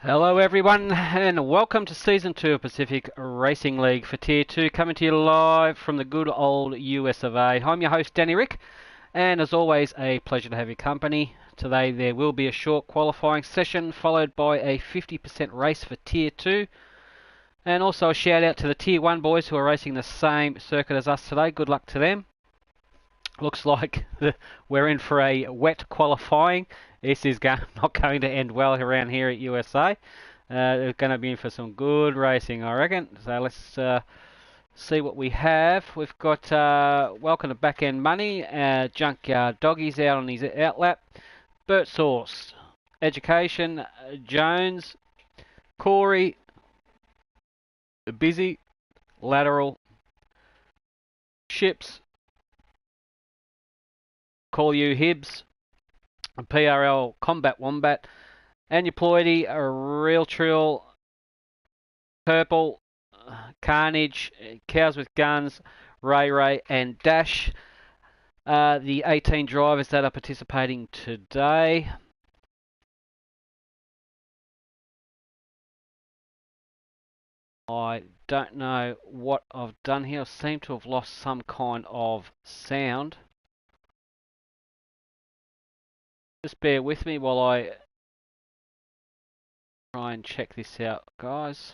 Hello everyone and welcome to Season 2 of Pacific Racing League for Tier 2, coming to you live from the good old US of A. I'm your host Danny Rick, and as always a pleasure to have your company. Today there will be a short qualifying session followed by a 50% race for Tier 2, and also a shout out to the Tier 1 boys who are racing the same circuit as us today. Good luck to them. Looks like we're in for a wet qualifying. This is not going to end well around here at USA. They're going to be in for some good racing, I reckon. So let's see what we have. We've got Welcome to Back End Money, Junkyard Doggies out on his outlap, Bert Sauce, Education, Jones, Corey, Busy, Lateral, Ships, Call You Hibbs, PRL Combat Wombat, Anupoidy, Real Trill, Purple, Carnage, Cows with Guns, Ray, and Dash. The 18 drivers that are participating today. I don't know what I've done here. I seem to have lost some kind of sound. Just bear with me while I try and check this out, guys.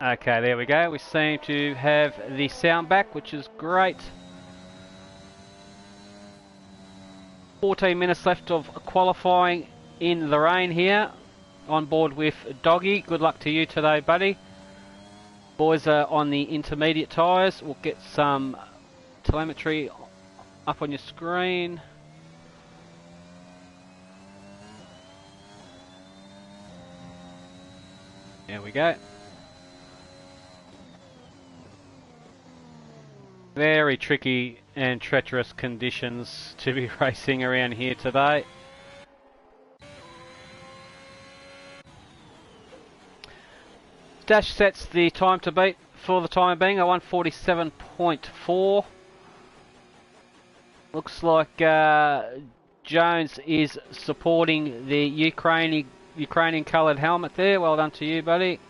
Okay, there we go. We seem to have the sound back, which is great. 14 minutes left of qualifying in the rain here. On board with Doggy. Good luck to you today, buddy. Boys are on the intermediate tyres. We'll get some telemetry up on your screen. There we go. Very tricky and treacherous conditions to be racing around here today. Dash sets the time to beat for the time being, a 147.4. Looks like Jones is supporting the Ukrainian coloured helmet there. Well done to you, buddy.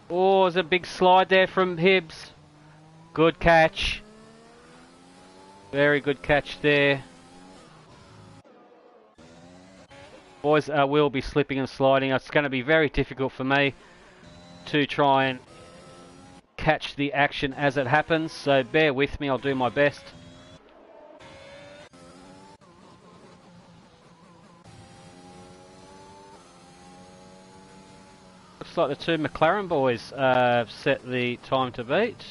Oh, there's a big slide there from Hibbs. Good catch. Very good catch there. Boys will be slipping and sliding. It's going to be very difficult for me to try and catch the action as it happens. So bear with me, I'll do my best. Looks like the two McLaren boys have set the time to beat.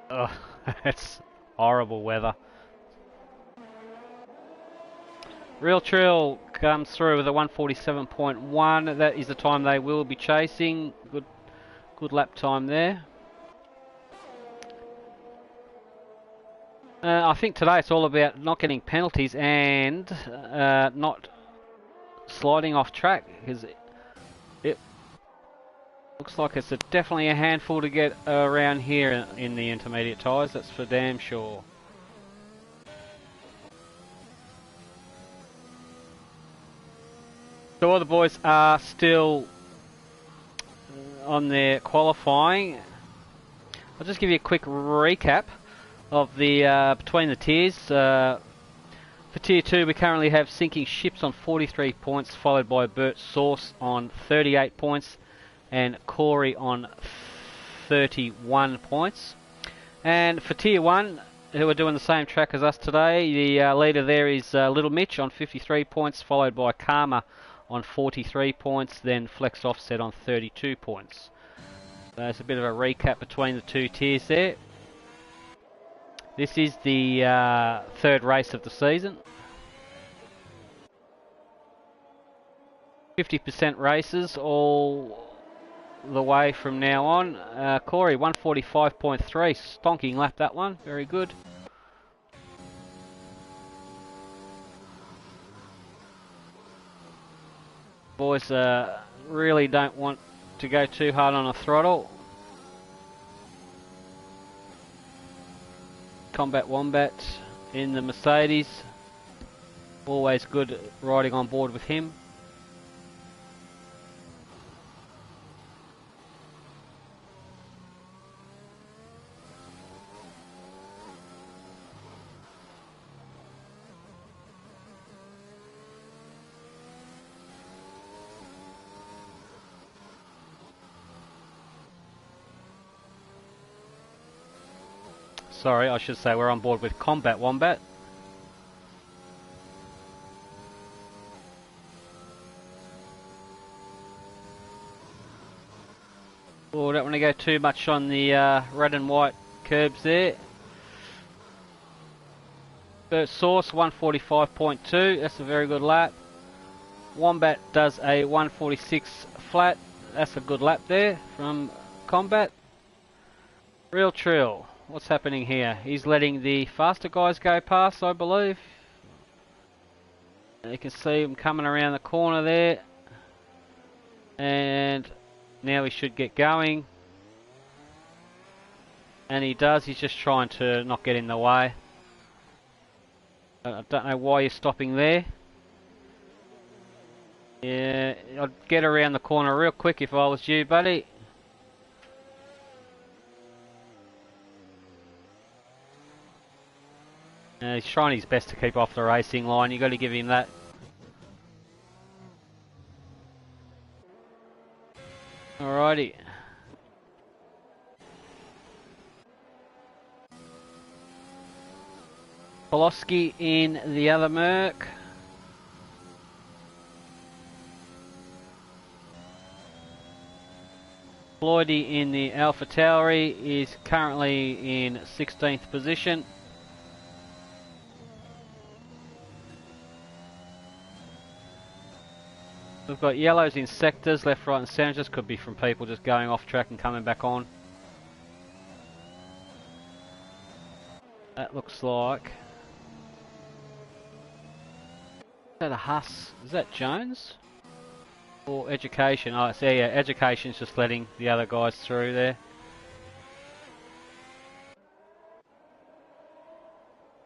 Oh, that's horrible weather. Real Trill comes through with a 147.1. That is the time they will be chasing. Good lap time there. I think today it's all about not getting penalties and not sliding off track, because it looks like it's definitely a handful to get around here in the intermediate tyres, that's for damn sure. So all the boys are still on their qualifying. I'll just give you a quick recap of the between the tiers. For Tier 2 we currently have Sinking Ships on 43 points, followed by Bert Sauce on 38 points and Corey on 31 points. And for Tier 1, who are doing the same track as us today, the leader there is Little Mitch on 53 points, followed by Karma on 43 points, then Flex Offset on 32 points. There's a bit of a recap between the two tiers there. This is the third race of the season. 50% races all the way from now on. Corey, 145.3, stonking lap that one, very good. Boys really don't want to go too hard on a throttle. Combat Wombat in the Mercedes, always good riding on board with him. Sorry, I should say we're on board with Combat Wombat. Oh, don't want to go too much on the red and white curbs there. First Source, 145.2, that's a very good lap. Wombat does a 146 flat, that's a good lap there from Combat. Real Trill. What's happening here? He's letting the faster guys go past, I believe. You can see him coming around the corner there. And now he should get going. And he does, he's just trying to not get in the way. I don't know why you're stopping there. Yeah, I'd get around the corner real quick if I was you, buddy. He's trying his best to keep off the racing line, you've got to give him that. Alrighty. Poloski in the other Merc. Floydie in the Alpha Tauri is currently in 16th position. We've got yellows in sectors, left, right and centre. Just could be from people just going off track and coming back on. That looks like... Is that a Huss? Is that Jones? Or Education? Oh, so yeah, Education's just letting the other guys through there.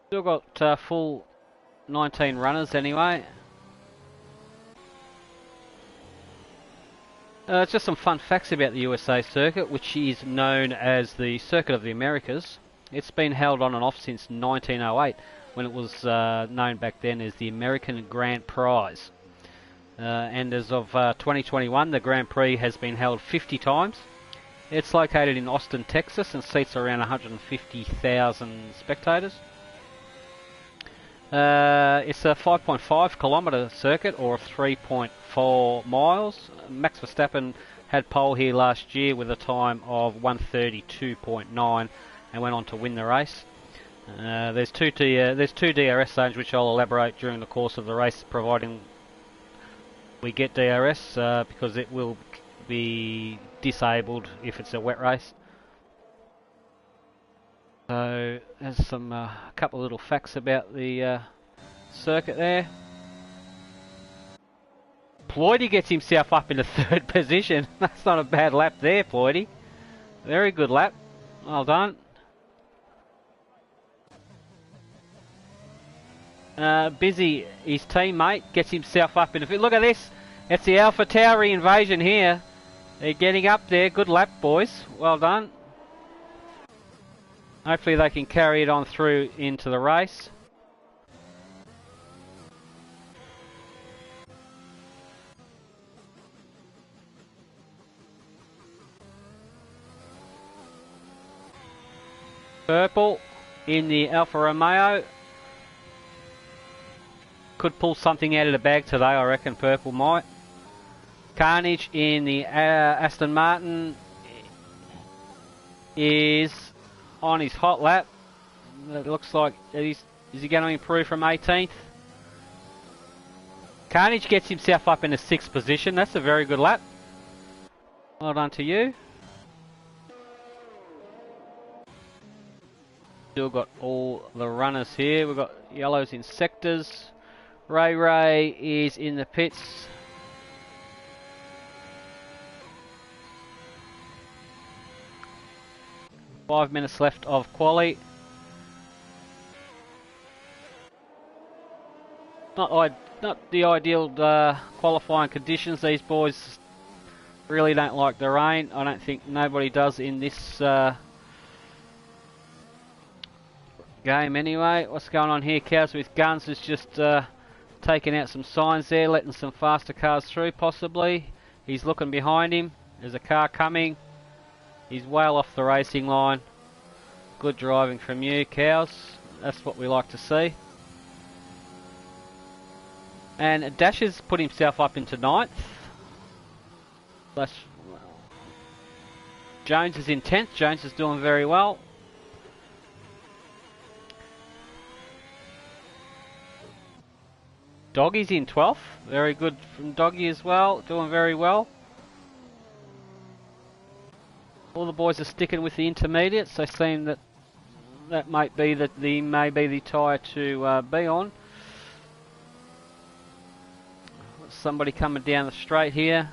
Still got full 19 runners anyway. Just some fun facts about the USA circuit, which is known as the Circuit of the Americas. It's been held on and off since 1908, when it was known back then as the American Grand Prize. And as of 2021, the Grand Prix has been held 50 times. It's located in Austin, Texas, and seats around 150,000 spectators. It's a 5.5 kilometre circuit, or 3.4 miles. Max Verstappen had pole here last year with a time of 1:32.9 and went on to win the race. There's two DRS zones which I'll elaborate during the course of the race, providing we get DRS, because it will be disabled if it's a wet race. So there's some couple of little facts about the circuit there. Ploydy gets himself up into third position. That's not a bad lap there, Ploydy. Very good lap. Well done. Busy, his teammate, gets himself up into... Look at this. It's the Alpha Tauri invasion here. They're getting up there. Good lap, boys. Well done. Hopefully they can carry it on through into the race. Purple in the Alfa Romeo. Could pull something out of the bag today, I reckon Purple might. Carnage in the Aston Martin is on his hot lap. It looks like is he going to improve from 18th? Carnage gets himself up in the 6th position. That's a very good lap. Well done to you. Still got all the runners here. We've got yellows in sectors. Ray is in the pits. Five minutes left of quali. Not the ideal qualifying conditions. These boys really don't like the rain. I don't think nobody does in this game anyway. What's going on here? Cows with Guns is just taking out some signs there, letting some faster cars through possibly. He's looking behind him. There's a car coming. He's well off the racing line. Good driving from you, Cows. That's what we like to see. And Dash has put himself up into 9th. Jones is in 10th. Jones is doing very well. Doggy's in 12th. Very good from Doggy as well. Doing very well. All the boys are sticking with the intermediates. They seem that might be the tyre to be on. Somebody coming down the straight here.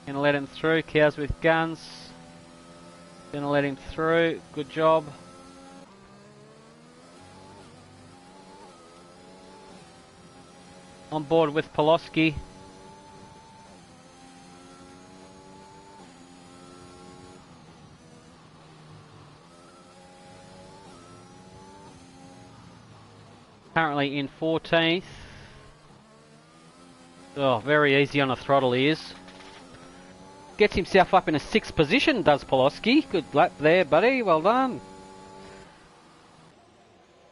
Gonna let him through. Cows with Guns. Gonna let him through. Good job. On board with Poloski. Currently in 14th. Oh, very easy on the throttle he is. Gets himself up in a 6th position, does Poloski. Good lap there, buddy. Well done.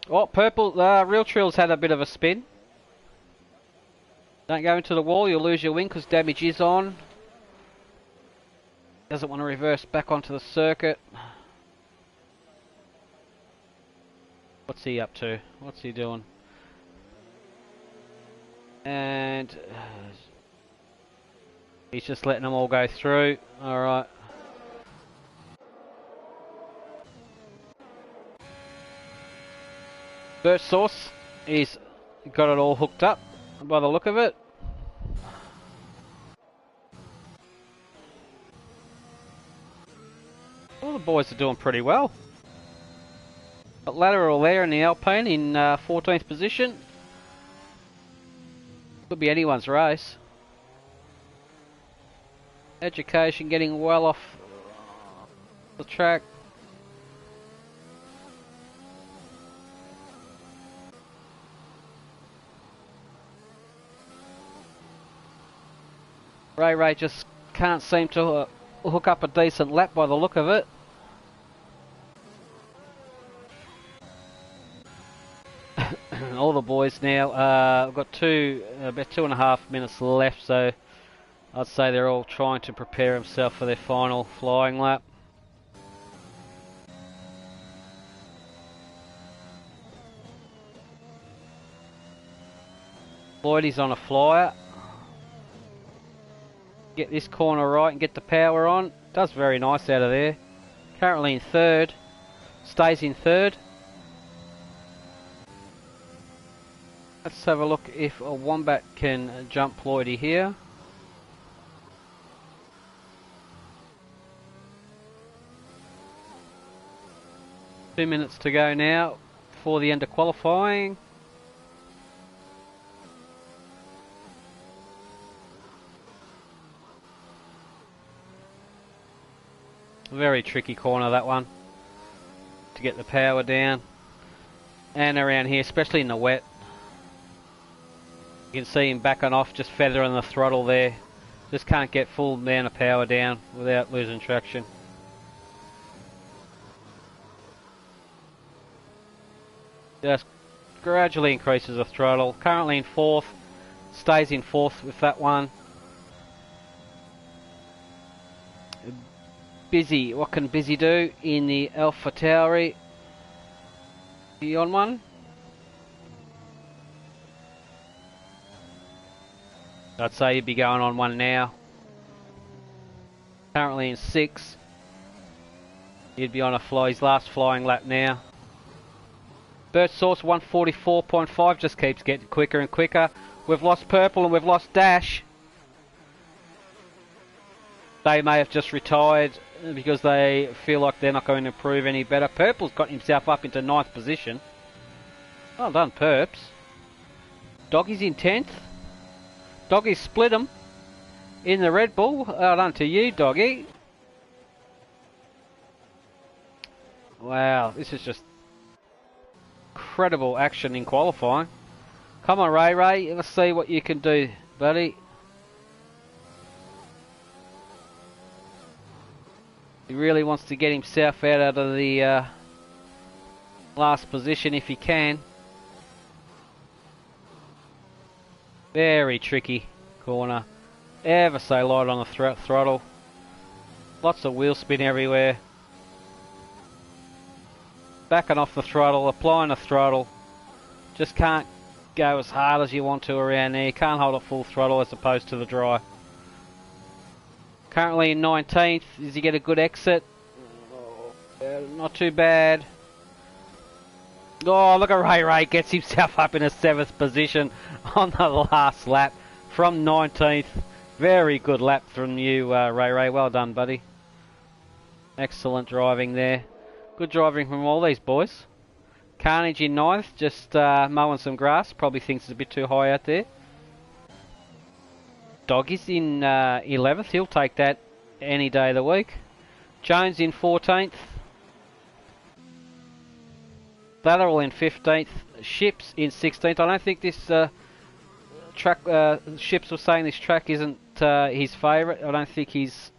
Oh, purple. Real Trill's had a bit of a spin. Don't go into the wall, you'll lose your wing because damage is on. Doesn't want to reverse back onto the circuit. What's he up to? What's he doing? And he's just letting them all go through. Alright. Burst Source, he's got it all hooked up by the look of it. All the boys are doing pretty well. Got Lateral there in the Alpine in 14th position. Could be anyone's race. Education getting well off the track. Ray just can't seem to hook up a decent lap by the look of it. All the boys now, I've got about 2.5 minutes left, so I'd say they're all trying to prepare themselves for their final flying lap. Lloydie's on a flyer. Get this corner right and get the power on. Does very nice out of there. Currently in 3rd. Stays in 3rd. Let's have a look if a Wombat can jump Lloydie here. Two minutes to go now before the end of qualifying. Very tricky corner, that one, to get the power down. And around here, especially in the wet. You can see him backing off, just feathering the throttle there. Just can't get full amount of power down without losing traction. Just gradually increases the throttle. Currently in 4th. Stays in 4th with that one. Busy. What can Busy do in the Alpha Tauri? You on one? I'd say you'd be going on one now. Currently in 6. You'd be on his last flying lap now. Burst Source 144.5 just keeps getting quicker and quicker. We've lost Purple and we've lost Dash. They may have just retired because they feel like they're not going to improve any better. Purple's got himself up into 9th position. Well done, Perps. Doggy's in 10th. Doggy's split him in the Red Bull. Well done to you, Doggy. Wow, this is just incredible action in qualifying. Come on, Ray. Let's see what you can do, buddy. He really wants to get himself out of the last position if he can. Very tricky corner. Ever so light on the throttle. Lots of wheel spin everywhere. Backing off the throttle, applying the throttle. Just can't go as hard as you want to around there. You can't hold it full throttle as opposed to the dry. Currently in 19th. Does he get a good exit? Not too bad. Oh, look at Ray gets himself up in a 7th position on the last lap from 19th. Very good lap from you, Ray. Well done, buddy. Excellent driving there. Good driving from all these boys. Carnage in 9th, just mowing some grass. Probably thinks it's a bit too high out there. Doggy's in 11th. He'll take that any day of the week. Jones in 14th. Latteral in 15th. Ships in 16th. I don't think this track... Ships was saying this track isn't his favourite. I don't think he's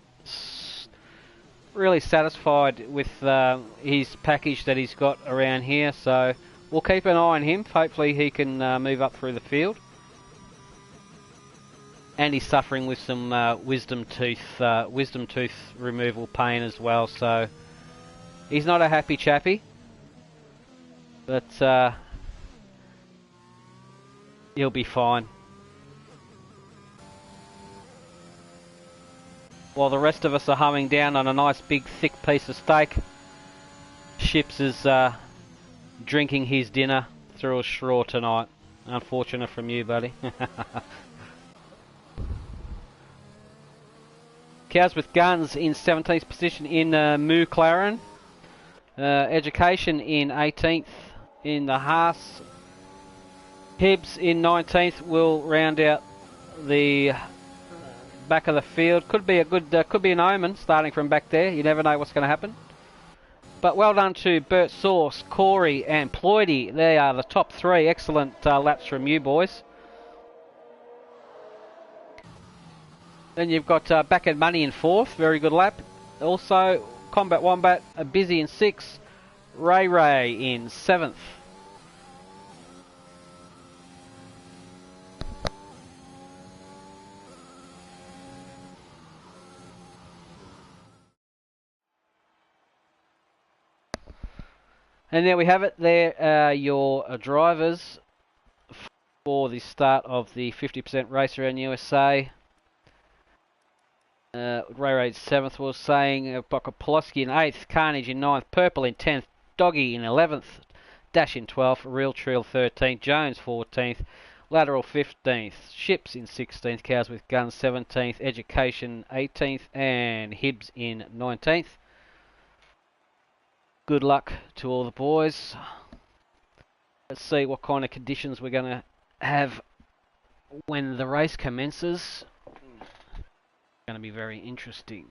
really satisfied with his package that he's got around here. So we'll keep an eye on him. Hopefully he can move up through the field. And he's suffering with some wisdom tooth removal pain as well. So he's not a happy chappy. But he'll be fine. While the rest of us are humming down on a nice big thick piece of steak, Ships is drinking his dinner through a straw tonight. Unfortunate from you, buddy. Cows with Guns in 17th position in McLaren. Education in 18th in the Haas. Hibbs in 19th will round out the back of the field. Could be a good, could be an omen starting from back there. You never know what's going to happen. But well done to Bert Source, Corey and Ploidy. They are the top 3. Excellent laps from you boys. Then you've got Back and Money in 4th. Very good lap. Also, Combat Wombat, Busy in 6th. Ray in 7th. And there we have it. There are your drivers for the start of the 50% race around USA. Ray 7th was saying, Poloski in 8th, Carnage in 9th, Purple in 10th, Doggy in 11th, Dash in 12th, Real Trill 13th, Jones 14th, Lateral 15th, Ships in 16th, Cows with Guns 17th, Education 18th, and Hibbs in 19th. Good luck to all the boys. Let's see what kind of conditions we're going to have when the race commences. Going to be very interesting.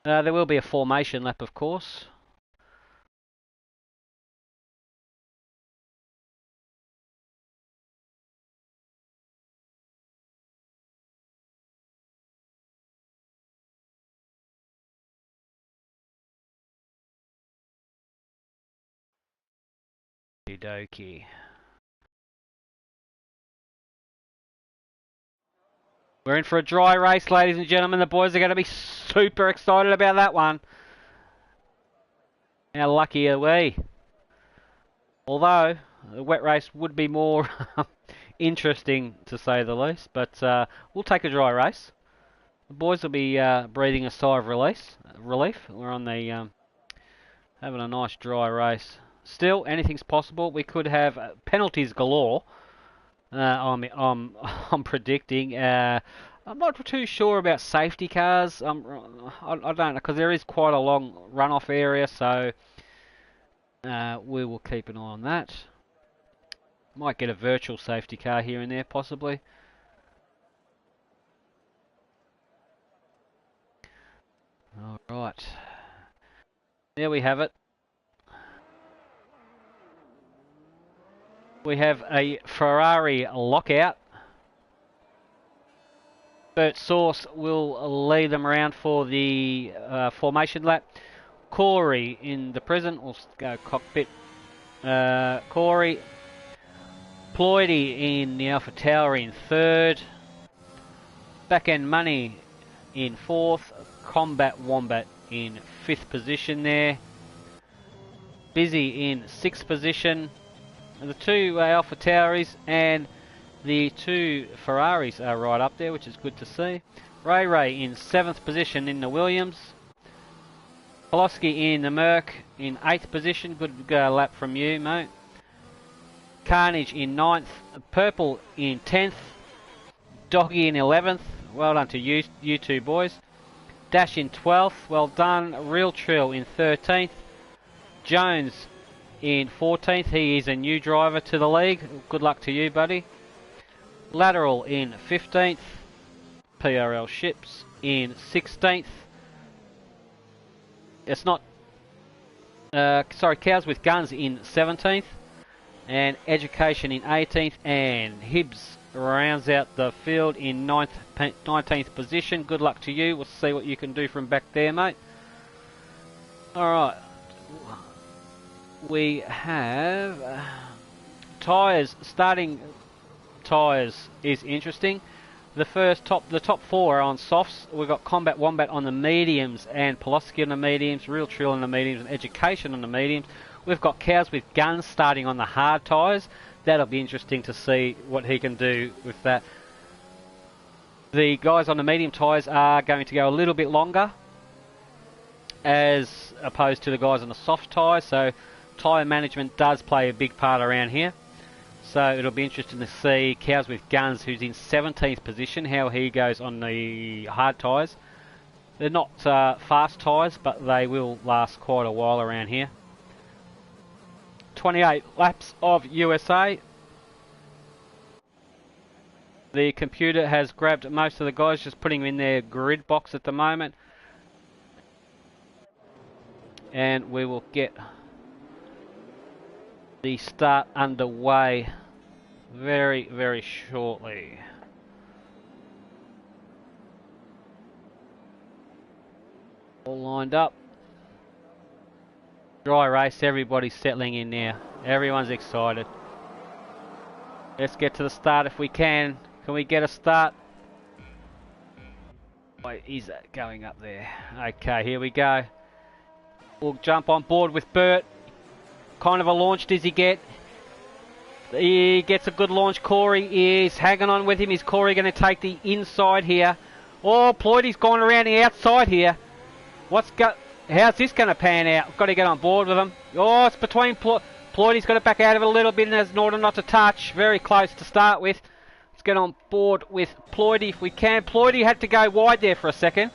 There will be a formation lap, of course. Okie dokie. We're in for a dry race, ladies and gentlemen. The boys are going to be super excited about that one. How lucky are we? Although, a wet race would be more interesting, to say the least. But we'll take a dry race. The boys will be breathing a sigh of relief. We're on the having a nice dry race. Still, anything's possible. We could have penalties galore. I'm predicting. I'm not too sure about safety cars. I don't know, because there is quite a long runoff area, so we will keep an eye on that. Might get a virtual safety car here and there, possibly. Alright. There we have it. We have a Ferrari lockout. Bert Source will lead them around for the formation lap. Corey in the present will go cockpit. Corey. Ploidy in the Alpha Tower in third. Back End Money in fourth. Combat Wombat in fifth position there. Busy in sixth position. The two Alpha Tauris and the two Ferraris are right up there, which is good to see. Ray in seventh position in the Williams. Poloski in the Merc in eighth position. Good lap from you, mate. Carnage in ninth. Purple in 10th. Doggy in 11th. Well done to you two boys. Dash in 12th. Well done. Real Trill in 13th. Jones in 14th. He is a new driver to the league. Good luck to you, buddy. Lateral in 15th. PRL Ships in 16th. It's not... sorry, Cows with Guns in 17th. And Education in 18th. And Hibbs rounds out the field in 19th position. Good luck to you. We'll see what you can do from back there, mate. Alright. We have tyres. Starting tyres is interesting. The top four are on softs. We've got Combat Wombat on the mediums and Poloski on the mediums, Real Trill on the mediums and Education on the mediums. We've got Cows with Guns starting on the hard tyres. That'll be interesting to see what he can do with that. The guys on the medium tyres are going to go a little bit longer as opposed to the guys on the soft tyres, so tyre management does play a big part around here. So it'll be interesting to see Cows with Guns, who's in 17th position, how he goes on the hard tyres. They're not fast tyres, but they will last quite a while around here. 28 laps of USA. The computer has grabbed most of the guys, just putting them in their grid box at the moment. And we will get the start underway very, very shortly. All lined up. Dry race, everybody's settling in now. Everyone's excited. Let's get to the start if we can. Can we get a start? Wait, is that going up there? Okay, here we go. We'll jump on board with Bert. Kind of a launch does he get? He gets a good launch. Corey is hanging on with him. Is Corey going to take the inside here? Oh, Ploidy's gone around the outside here. How's this going to pan out? Got to get on board with him. Oh, it's between Ploidy's got to back out of it a little bit in order not to touch. Very close to start with. Let's get on board with Ploidy if we can. Ploidy had to go wide there for a second.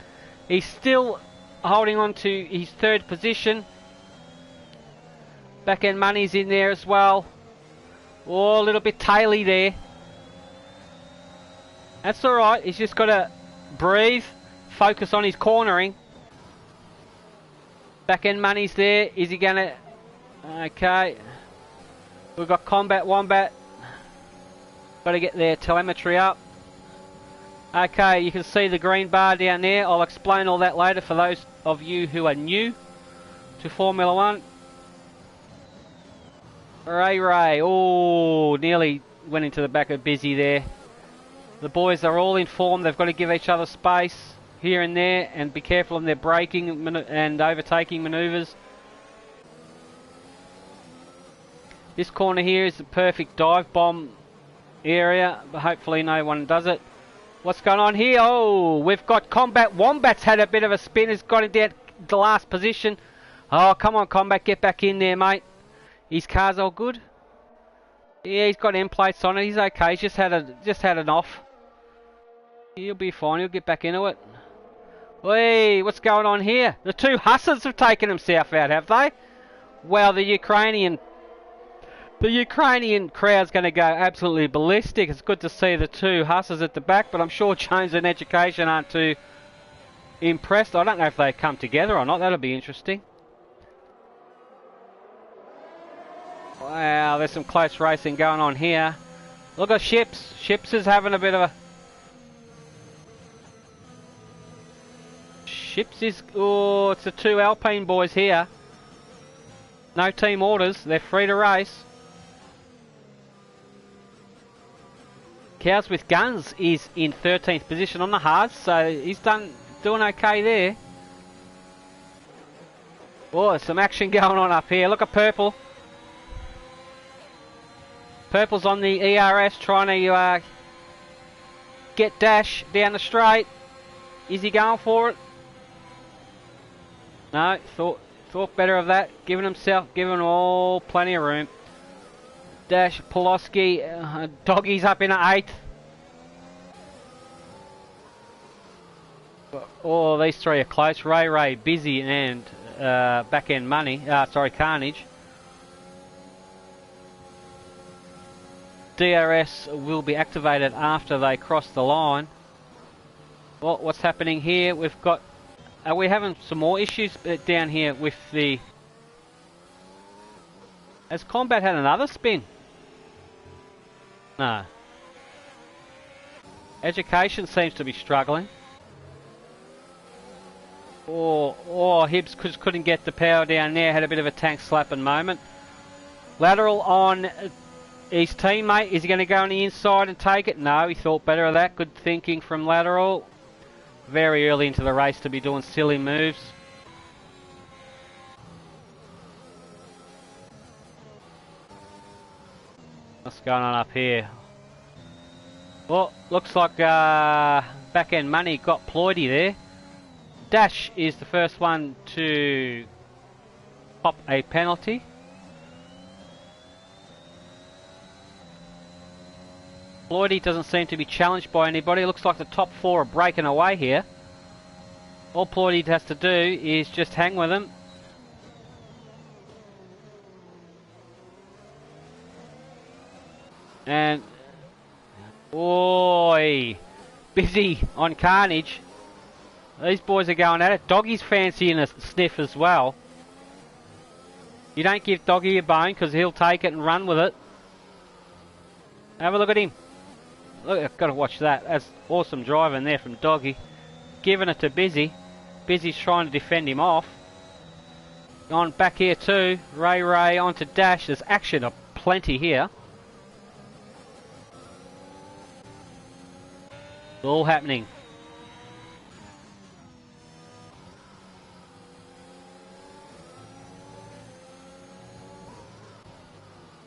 He's still holding on to his third position. Back End Money's in there as well. Oh, a little bit taily there. That's alright. He's just got to breathe. Focus on his cornering. Back End Money's there. Is he going to... Okay. We've got Combat Wombat. Got to get their telemetry up. Okay, you can see the green bar down there. I'll explain all that later for those of you who are new to Formula 1. Ray. Oh, nearly went into the back of Busy there. The boys are all informed. They've got to give each other space here and there and be careful in their braking and overtaking manoeuvres. This corner here is the perfect dive bomb area, but hopefully no one does it. What's going on here? Oh, we've got Combat Wombat's had a bit of a spin. Has got him down the last position. Oh, come on, Combat, get back in there, mate. His car's all good. Yeah, he's got end plates on it. He's okay. He's just had an off. He'll be fine. He'll get back into it. Hey, what's going on here? The two Hussars have taken himself out, have they? Well, the Ukrainian crowd's going to go absolutely ballistic. It's good to see the two Hussars at the back, but I'm sure Jones and Education aren't too impressed. I don't know if they come together or not. That'll be interesting. Wow, there's some close racing going on here. Look at Ships. Ships is having a bit of a... Ships is... Oh, it's the two Alpine boys here. No team orders. They're free to race. Cows with Guns is in 13th position on the hards, so he's doing okay there. Oh, there's some action going on up here. Look at Purple. Purple's on the ERS trying to get Dash down the straight. Is he going for it? No, thought better of that. Giving all plenty of room. Dash, Pulaski, Doggy's up in 8th. Oh, these three are close. Ray, Busy, and Back End Money. Carnage. DRS will be activated after they cross the line. Well, what's happening here? We've got... Are we having some more issues down here with the... Has Combat had another spin? No. Education seems to be struggling. Hibbs couldn't get the power down there. Had a bit of a tank slapping moment. Lateral on his teammate. Is he going to go on the inside and take it? No, he thought better of that. Good thinking from Lateral. Very early into the race to be doing silly moves. What's going on up here? Well, looks like Back End Money got Ploidy there. Dash is the first one to pop a penalty. Ploidy doesn't seem to be challenged by anybody. Looks like the top four are breaking away here. All Ploidy has to do is just hang with them. And... Oi! Busy on Carnage. These boys are going at it. Doggy's fancying a sniff as well. You don't give Doggy a bone because he'll take it and run with it. Have a look at him. Look, I've got to watch that. That's awesome driving there from Doggy. Giving it to Busy. Busy's trying to defend him off. On back here too. Ray onto Dash. There's action plenty here. It's all happening.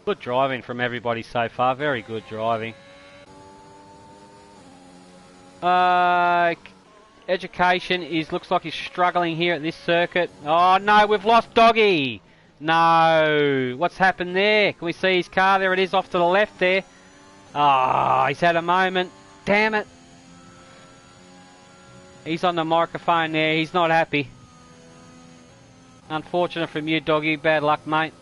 Good driving from everybody so far. Very good driving. Education looks like he's struggling here at this circuit. Oh no, we've lost Doggy. No, what's happened there? Can we see his car? There it is off to the left there. Ah, he's had a moment. Damn it. He's on the microphone there. He's not happy. Unfortunate from you, Doggy. Bad luck, mate.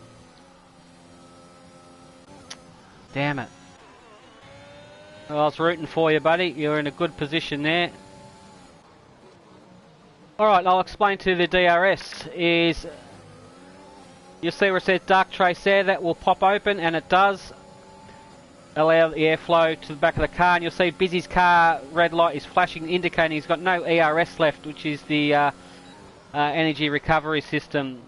Damn it. Well, I was rooting for you, buddy. You're in a good position there. Alright, I'll explain to the DRS. You'll see where it says dark trace there. That will pop open, and it does allow the airflow to the back of the car. And you'll see Busy's car, red light is flashing, indicating he's got no ERS left, which is the energy recovery system,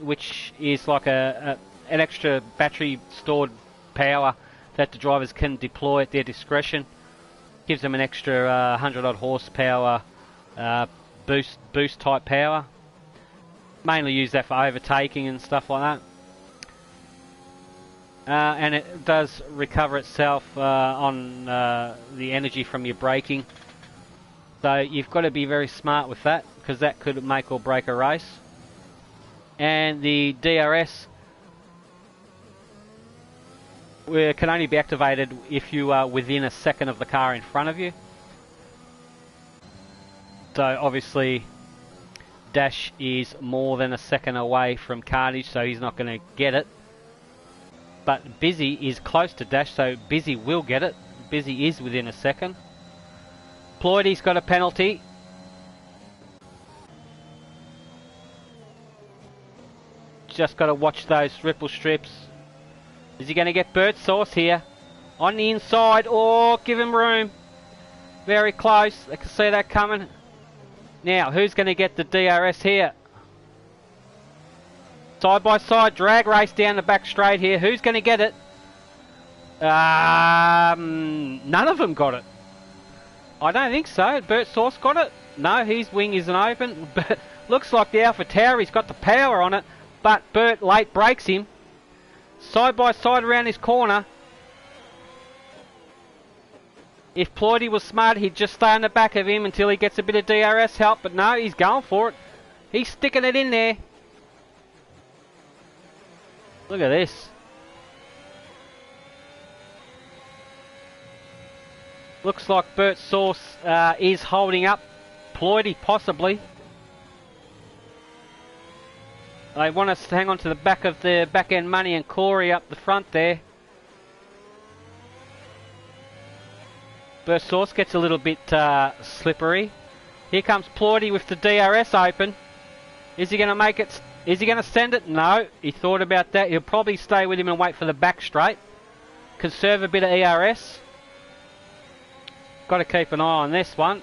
which is like an extra battery stored power that the drivers can deploy at their discretion. gives them an extra 100 odd horsepower boost type power. Mainly use that for overtaking and stuff like that. And it does recover itself on the energy from your braking. So you've got to be very smart with that, because that could make or break a race. And the DRS can only be activated if you are within a second of the car in front of you. So obviously Dash is more than a second away from Carnage, so he's not going to get it. But Busy is close to Dash, so Busy will get it. Busy is within a second. Ploidy's got a penalty. Just got to watch those ripple strips. Is he going to get Bert Sauce here? On the inside. Oh, give him room. Very close. I can see that coming. Now, who's going to get the DRS here? Side by side, drag race down the back straight here. Who's going to get it? None of them got it. I don't think so. Bert Sauce got it. No, his wing isn't open. But looks like the Alpha Tauri's got the power on it. But Bert late breaks him. Side by side around his corner. If Ploidy was smart, he'd just stay on the back of him until he gets a bit of DRS help. But no, he's going for it. He's sticking it in there. Look at this. Looks like Bert Sauce is holding up Ploidy, possibly. They want us to hang on to the back of the back end money and Corey up the front there. Bert Sauce gets a little bit slippery. Here comes Ploidy with the DRS open. Is he going to make it? Is he going to send it? No. He thought about that. He'll probably stay with him and wait for the back straight. Conserve a bit of ERS. Got to keep an eye on this one.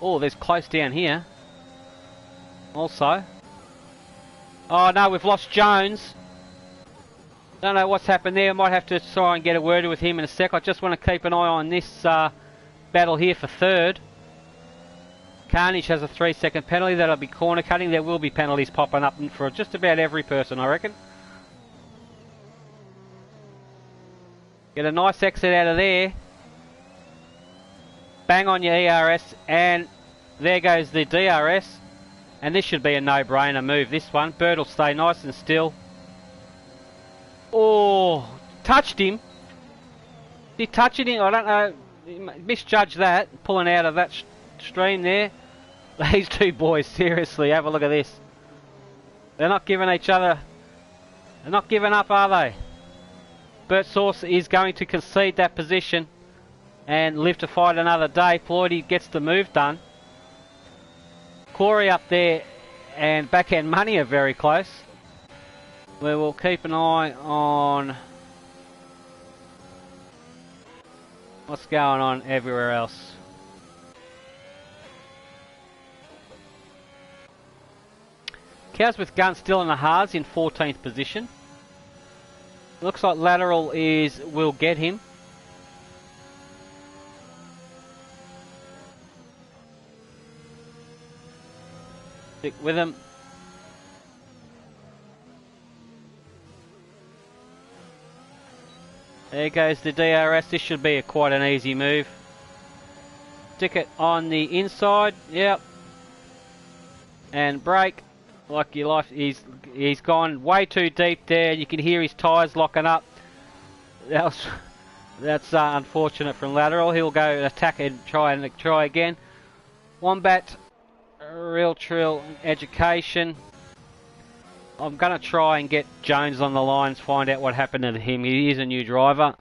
Oh, there's close down here. Also. Oh no, we've lost Jones. Don't know what's happened there. Might have to try and get a word with him in a sec. I just want to keep an eye on this battle here for third. Carnage has a 3-second penalty. That'll be corner cutting. There will be penalties popping up for just about every person, I reckon. Get a nice exit out of there. Bang on your ERS, and there goes the DRS. And this should be a no-brainer move, this one. Bird will stay nice and still. Oh, touched him. Did he touch it? I don't know. He misjudged that, pulling out of that stream there. These two boys, seriously, have a look at this. They're not giving each other... They're not giving up, are they? Bert Sauce is going to concede that position and live to fight another day. Ploidy gets the move done. Corey up there and Backhand Money are very close. We will keep an eye on what's going on everywhere else. Cows with Gun still in the halves in 14th position. Looks like Lateral will get him. Stick with him. There goes the DRS. This should be quite an easy move. Stick it on the inside. Yep. And brake. Like your life, he's gone way too deep there. You can hear his tyres locking up. That's unfortunate from Lateral. He'll go attack and try again. Wombat, Real Trill Education. I'm going to try and get Jones on the lines, find out what happened to him. He is a new driver.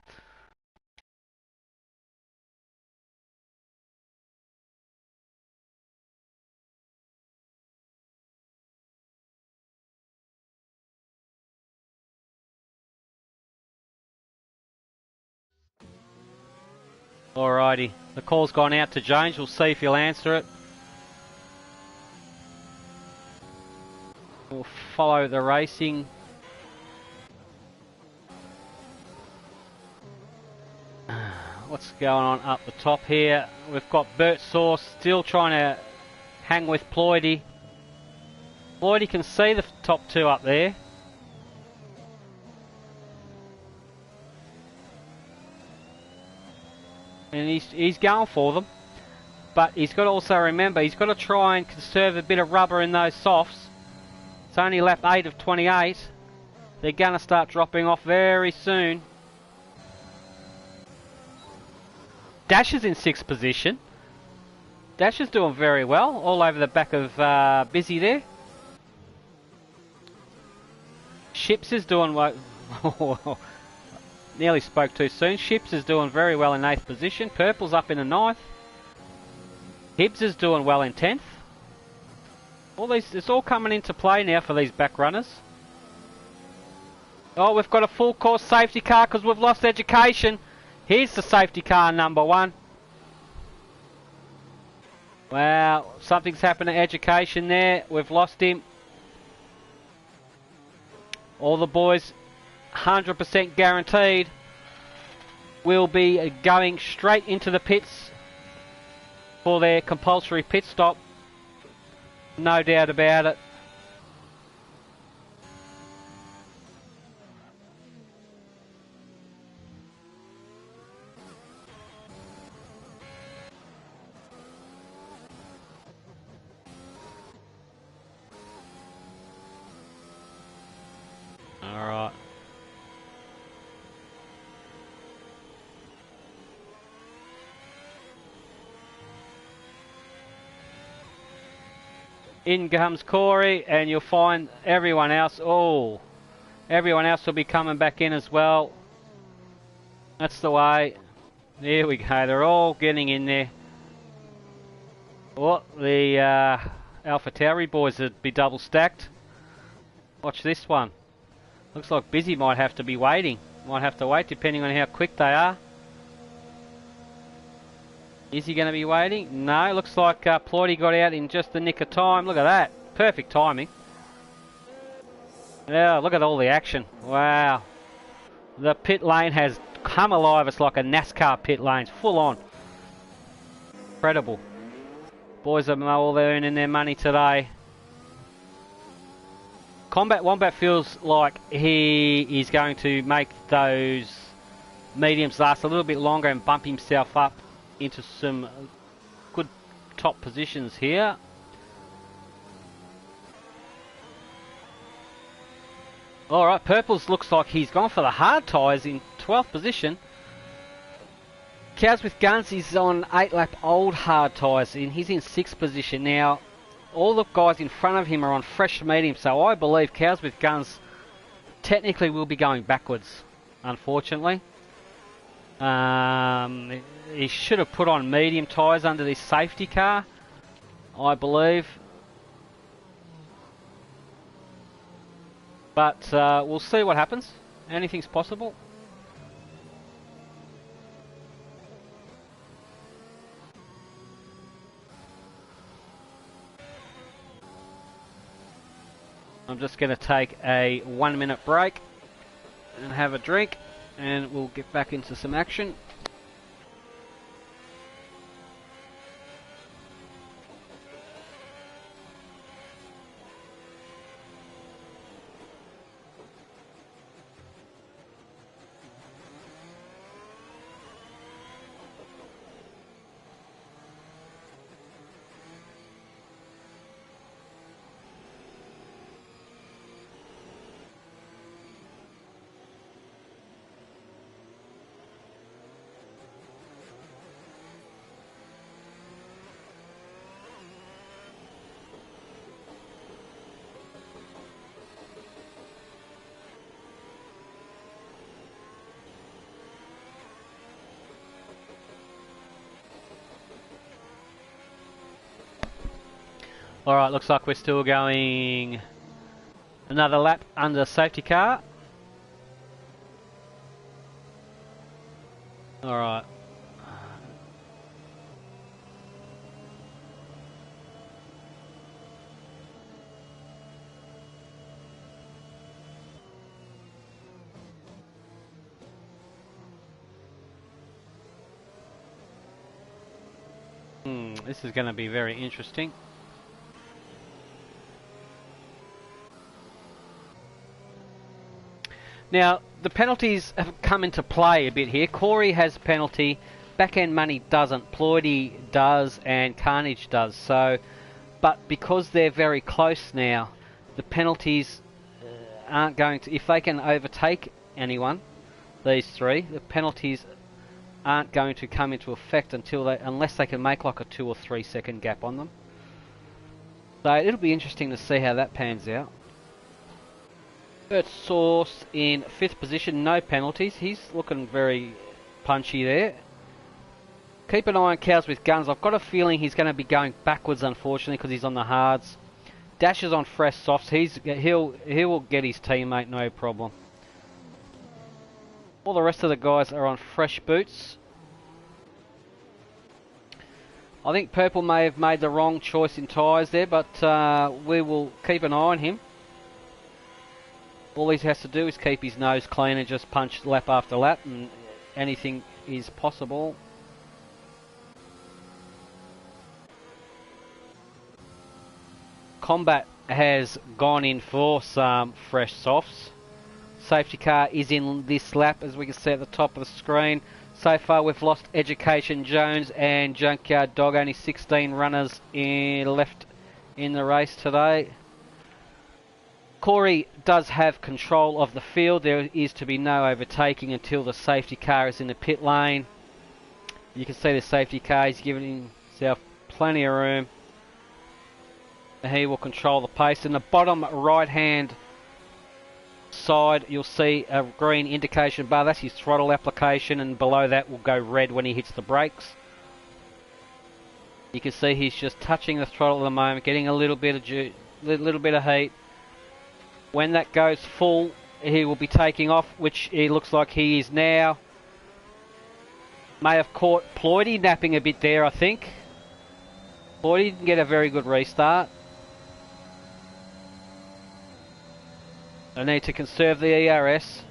Alrighty, the call's gone out to Jones. We'll see if he'll answer it. We'll follow the racing. what's going on up the top here? We've got Bert Sauce still trying to hang with Ploidy. Ploidy can see the top two up there. And he's going for them. But he's got to also remember, he's got to try and conserve a bit of rubber in those softs. It's only lap 8 of 28. They're going to start dropping off very soon. Dash is in 6th position. Dash is doing very well, all over the back of Busy there. Ships is doing well. Nearly spoke too soon. Ships is doing very well in 8th position. Purple's up in the 9th. Hibbs is doing well in 10th. All these, it's all coming into play now for these back runners. Oh, we've got a full course safety car because we've lost Education. Here's the safety car number 1. Wow, something's happened to Education there. We've lost him. All the boys, 100% guaranteed, will be going straight into the pits for their compulsory pit stop. No doubt about it. Alright. In comes Corey, and you'll find everyone else. Oh, everyone else will be coming back in as well. That's the way. There we go. They're all getting in there. Oh, the Alpha Tauri boys would be double stacked. Watch this one. Looks like Busy might have to be waiting. Might have to wait depending on how quick they are. Is he going to be waiting? No, looks like Ploidy got out in just the nick of time. Look at that. Perfect timing. Yeah, look at all the action. Wow. The pit lane has come alive. It's like a NASCAR pit lane. It's full on. Incredible. Boys are all earning their money today. Combat Wombat feels like he is going to make those mediums last a little bit longer and bump himself up into some good top positions here. Alright, Purple's looks like he's gone for the hard tyres in 12th position. Cows with Guns is on 8 lap old hard tyres and he's in 6th position. Now, all the guys in front of him are on fresh medium, so I believe Cows with Guns technically will be going backwards, unfortunately. He should have put on medium tyres under this safety car, I believe. But we'll see what happens. Anything's possible. I'm just going to take a 1-minute break and have a drink, and we'll get back into some action. Alright, looks like we're still going another lap under safety car. Alright. This is going to be very interesting. Now, the penalties have come into play a bit here. Corey has penalty, Back End Money doesn't, Ploidy does, and Carnage does. So, but because they're very close now, the penalties aren't going to, if they can overtake anyone, these three, the penalties aren't going to come into effect unless they can make like a 2 or 3 second gap on them. So it'll be interesting to see how that pans out. Bert Source in 5th position, no penalties. He's looking very punchy there. Keep an eye on Cows with Guns. I've got a feeling he's going to be going backwards, unfortunately, because he's on the hards. Dash is on fresh softs. He will get his teammate, no problem. All the rest of the guys are on fresh boots. I think Purple may have made the wrong choice in tyres there, but we will keep an eye on him. All he has to do is keep his nose clean and just punch lap after lap, and anything is possible. Combat has gone in for some fresh softs. Safety car is in this lap, as we can see at the top of the screen. So far we've lost Education Jones and Junkyard Dog, only 16 runners left in the race today. Corey does have control of the field. There is to be no overtaking until the safety car is in the pit lane. You can see the safety car, he's giving himself plenty of room. He will control the pace. In the bottom right hand side you'll see a green indication bar, that's his throttle application, and below that will go red when he hits the brakes. You can see he's just touching the throttle at the moment, getting a little bit of heat. When that goes full, he will be taking off, which it looks like he is now. May have caught Ploidy napping a bit there, I think. Ploidy didn't get a very good restart. I need to conserve the ERS.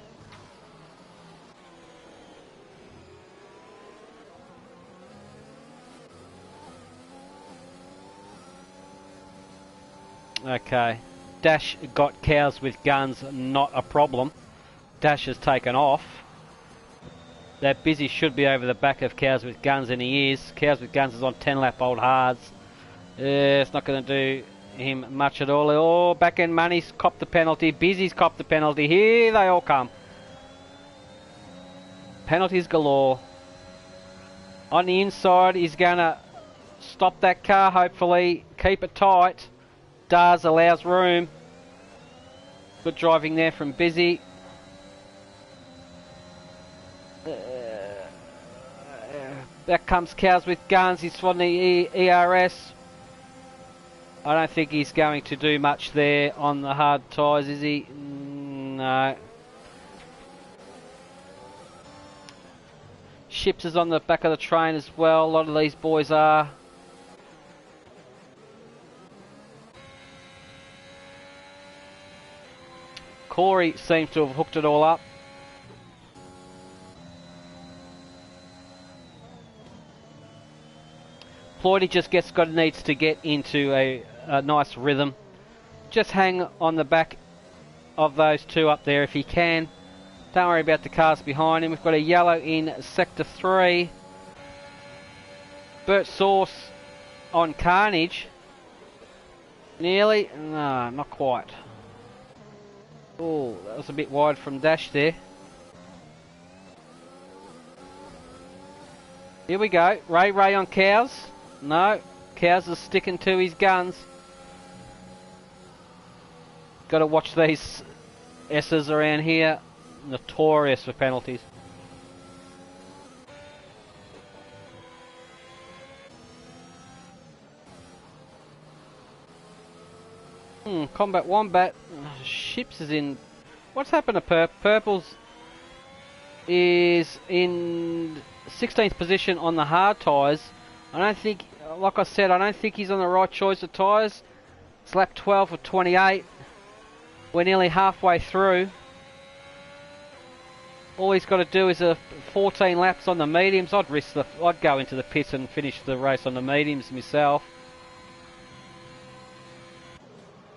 Okay. Dash got Cows with Guns, not a problem. Dash has taken off. That Busy should be over the back of Cows with Guns, and he is. Cows with Guns is on 10 lap old hards. It's not going to do him much at all. Oh, Back End Money's copped the penalty. Busy's copped the penalty. Here they all come. Penalties galore. On the inside, he's going to stop that car, hopefully. Keep it tight. Does, allows room. Good driving there from Busy. Back comes Cows with Guns. He's on the ERS. I don't think he's going to do much there on the hard tyres, is he? No. Ships is on the back of the train as well. A lot of these boys are. Corey seems to have hooked it all up. Ploidy just needs to get into a nice rhythm. Just hang on the back of those two up there if he can. Don't worry about the cars behind him. We've got a yellow in Sector 3. Bert Source on Carnage. Nearly? No, not quite. Oh, that was a bit wide from Dash there. Here we go. Ray on Cows. No, Cows is sticking to his guns. Got to watch these S's around here. Notorious for penalties. Combat Wombat. Ships is in. What's happened to Purple's is in 16th position on the hard tyres. I don't think, like I said, I don't think he's on the right choice of tyres. It's lap 12 of 28. We're nearly halfway through. All he's got to do is a 14 laps on the mediums. I'd go into the pits and finish the race on the mediums myself.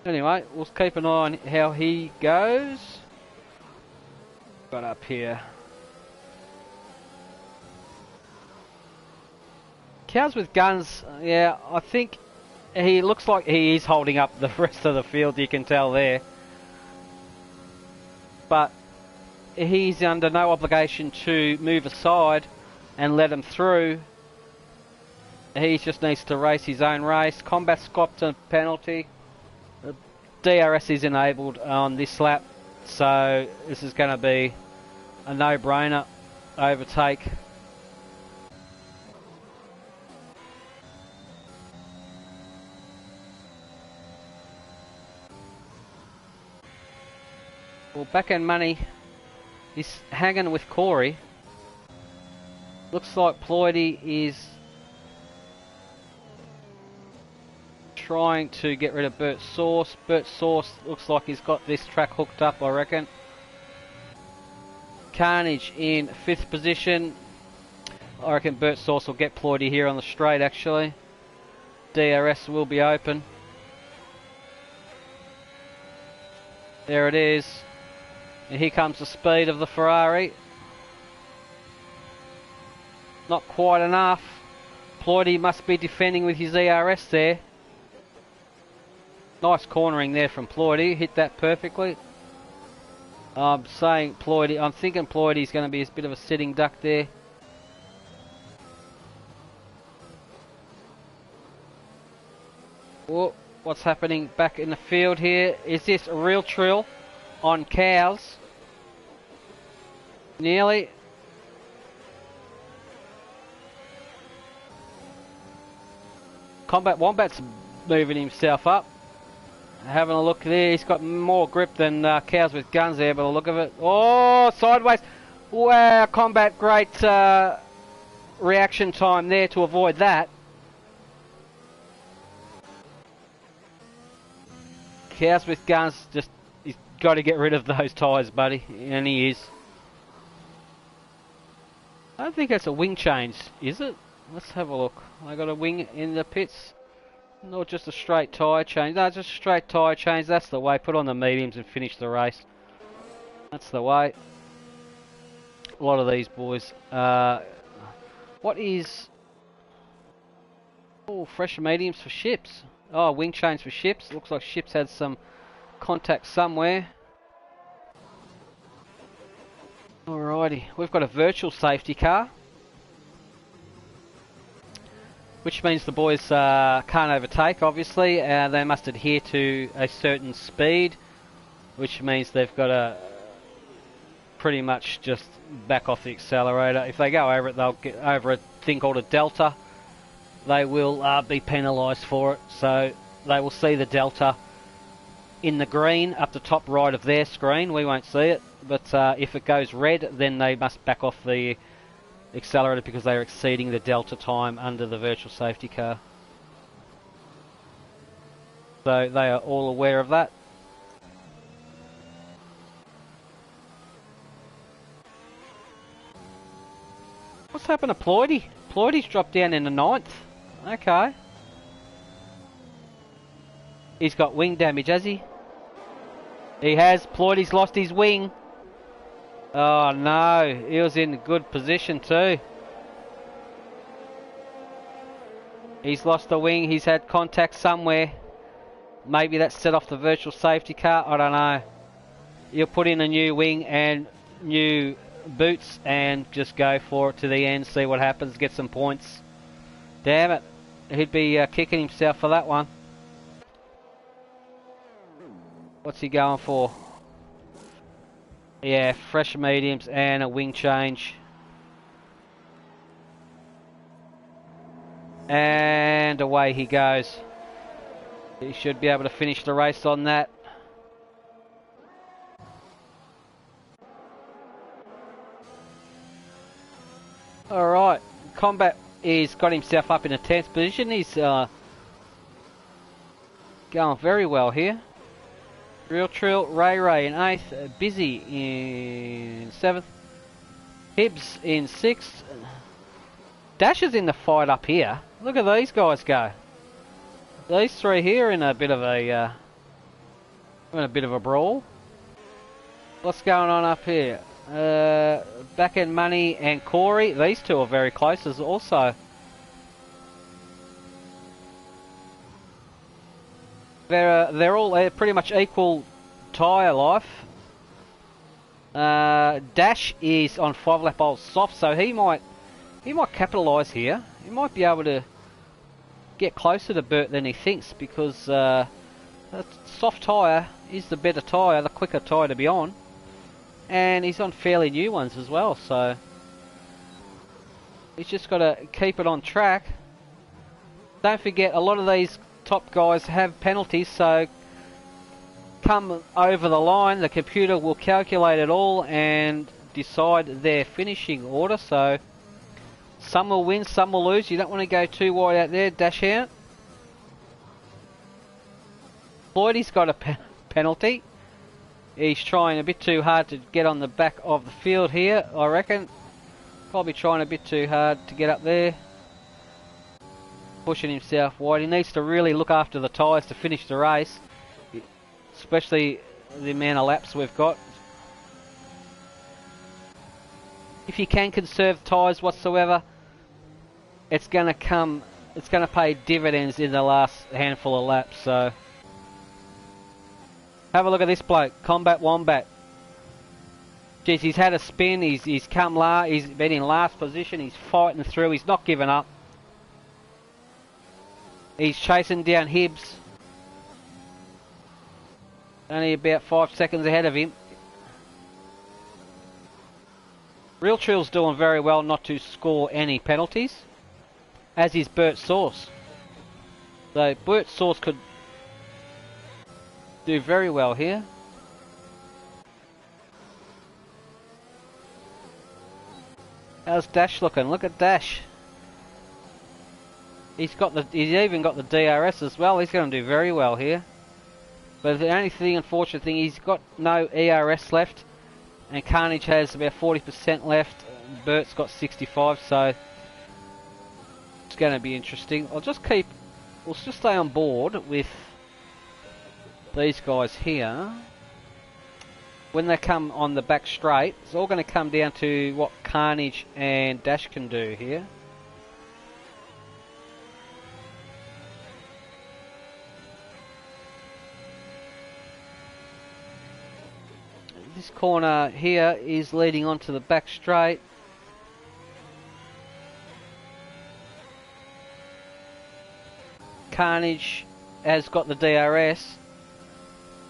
Anyway, we'll keep an eye on how he goes. Got up here. Cows with guns, yeah, I think he looks like he is holding up the rest of the field, you can tell there. But he's under no obligation to move aside and let him through. He just needs to race his own race. Combat scopped a penalty. DRS is enabled on this lap, so this is going to be a no-brainer overtake. Well, back end money is hanging with Corey. Looks like Ploidy is trying to get rid of Bert Sauce. Bert Sauce looks like he's got this track hooked up, I reckon. Carnage in 5th position. I reckon Bert Sauce will get Ploidy here on the straight, actually. DRS will be open. There it is. And here comes the speed of the Ferrari. Not quite enough. Ploidy must be defending with his ERS there. Nice cornering there from Ploidy. Hit that perfectly. I'm thinking Ploidy's going to be a bit of a sitting duck there. Oh, what's happening back in the field here? Is this a real trill on cows? Nearly. Combat Wombat's moving himself up. Having a look there, he's got more grip than cows with guns there by the look of it. Oh, sideways. Wow, Combat, great reaction time there to avoid that. Cows with guns, just, he's got to get rid of those tyres, buddy, and he is. I don't think that's a wing change, is it? Let's have a look. I got a wing in the pits. Not just a straight tyre change. No, just a straight tyre change. That's the way. Put on the mediums and finish the race. That's the way. A lot of these boys. What is... Oh, fresh mediums for ships. Oh, wing change for ships. Looks like ships had some contact somewhere. Alrighty. We've got a virtual safety car, which means the boys can't overtake, obviously. They must adhere to a certain speed, which means they've got to pretty much just back off the accelerator. If they go over it, they'll get over a thing called a delta. They will be penalised for it, so they will see the delta in the green up the top right of their screen. We won't see it, but if it goes red, then they must back off the accelerator because they are exceeding the delta time under the virtual safety car. So they are all aware of that. What's happened to Ploidy? Ploidy's dropped down in the 9th. Okay. He's got wing damage, has he? He has. Ploidy's lost his wing. Oh no, he was in a good position too. He's lost the wing, he's had contact somewhere. Maybe that set off the virtual safety car, I don't know. You'll put in a new wing and new boots and just go for it to the end, see what happens, get some points. Damn it, he'd be kicking himself for that one. What's he going for? Yeah, fresh mediums and a wing change. And away he goes. He should be able to finish the race on that. Alright, Combat is got himself up in a 10th position. He's going very well here. Real Trill, Ray in 8th, Busy in 7th, Hibbs in 6th. Dash is in the fight up here. Look at these guys go. These three here in a bit of a brawl. What's going on up here? Back End Money and Corey. These two are very close as also. They're all pretty much equal tyre life. Dash is on 5-lap old soft, so he might capitalise here. He might be able to get closer to Bert than he thinks, because soft tyre is the better tyre, the quicker tyre to be on, and he's on fairly new ones as well, so he's just got to keep it on track. Don't forget, a lot of these top guys have penalties, so come over the line, the computer will calculate it all and decide their finishing order. So some will win, some will lose. You don't want to go too wide out there. Dash out. Floydie's got a penalty. He's trying a bit too hard to get on the back of the field here, I reckon. Probably trying a bit too hard to get up there. Pushing himself wide. He needs to really look after the tyres to finish the race, especially the amount of laps we've got. If you can conserve tyres whatsoever, it's going to pay dividends in the last handful of laps. So have a look at this bloke, Combat Wombat. Geez, he's had a spin, he's he's been in last position, he's fighting through, he's not giving up. He's chasing down Hibbs. Only about 5 seconds ahead of him. Real Trill's doing very well not to score any penalties, as is Bert Sauce. So Bert Sauce could do very well here. How's Dash looking? Look at Dash. He's even got the DRS as well. He's going to do very well here. But the only thing, unfortunate thing, he's got no ERS left, and Carnage has about 40% left. Bert's got 65, so it's going to be interesting. We'll just stay on board with these guys here. When they come on the back straight, it's all going to come down to what Carnage and Dash can do here. This corner here is leading onto the back straight. Carnage has got the DRS,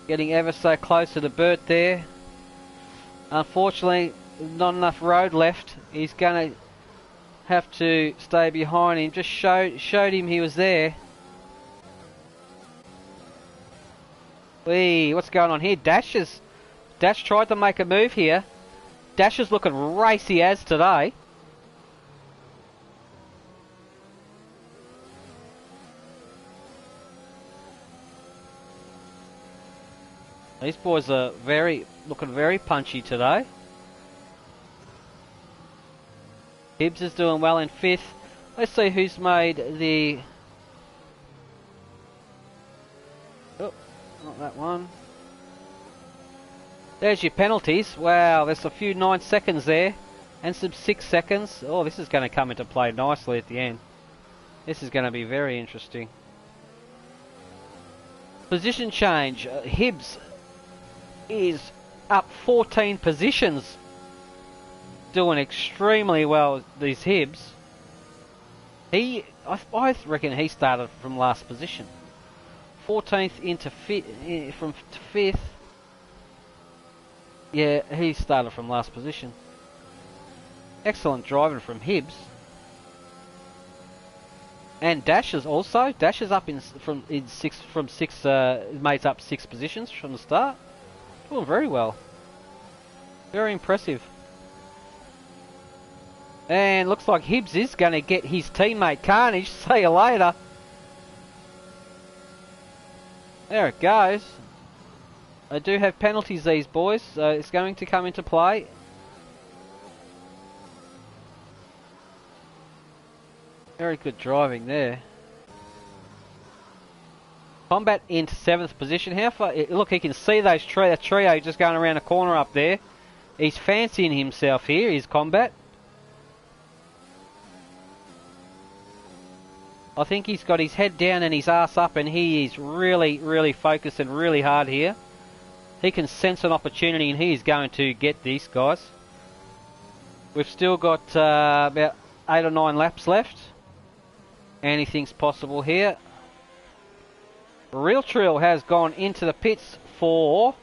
getting ever so closer to Bert there. Unfortunately, not enough road left. He's going to have to stay behind him. Just showed him he was there. Whee, what's going on here? Dash tried to make a move here. Dash is looking racy as today. These boys are looking very punchy today. Hibbs is doing well in 5th. Let's see who's made the... Oh, not that one. There's your penalties. Wow, there's a few 9 seconds there. And some 6 seconds. Oh, this is going to come into play nicely at the end. This is going to be very interesting. Position change. Hibbs is up 14 positions. Doing extremely well, these Hibbs. I reckon he started from last position. 14th into 5th, from 5th. Yeah, he started from last position. Excellent driving from Hibbs. And Dash is also. Dash is up mates up 6 positions from the start. Doing very well. Very impressive. And looks like Hibbs is going to get his teammate Carnage. See you later. There it goes. I do have penalties, these boys, so it's going to come into play. Very good driving there. Combat into 7th position. How far? Look, he can see those that trio just going around the corner up there. He's fancying himself here, his Combat. I think he's got his head down and his ass up, and he is really, really focused and really hard here. He can sense an opportunity, and he is going to get this, guys. We've still got about 8 or 9 laps left. Anything's possible here. Real Trill has gone into the pits for...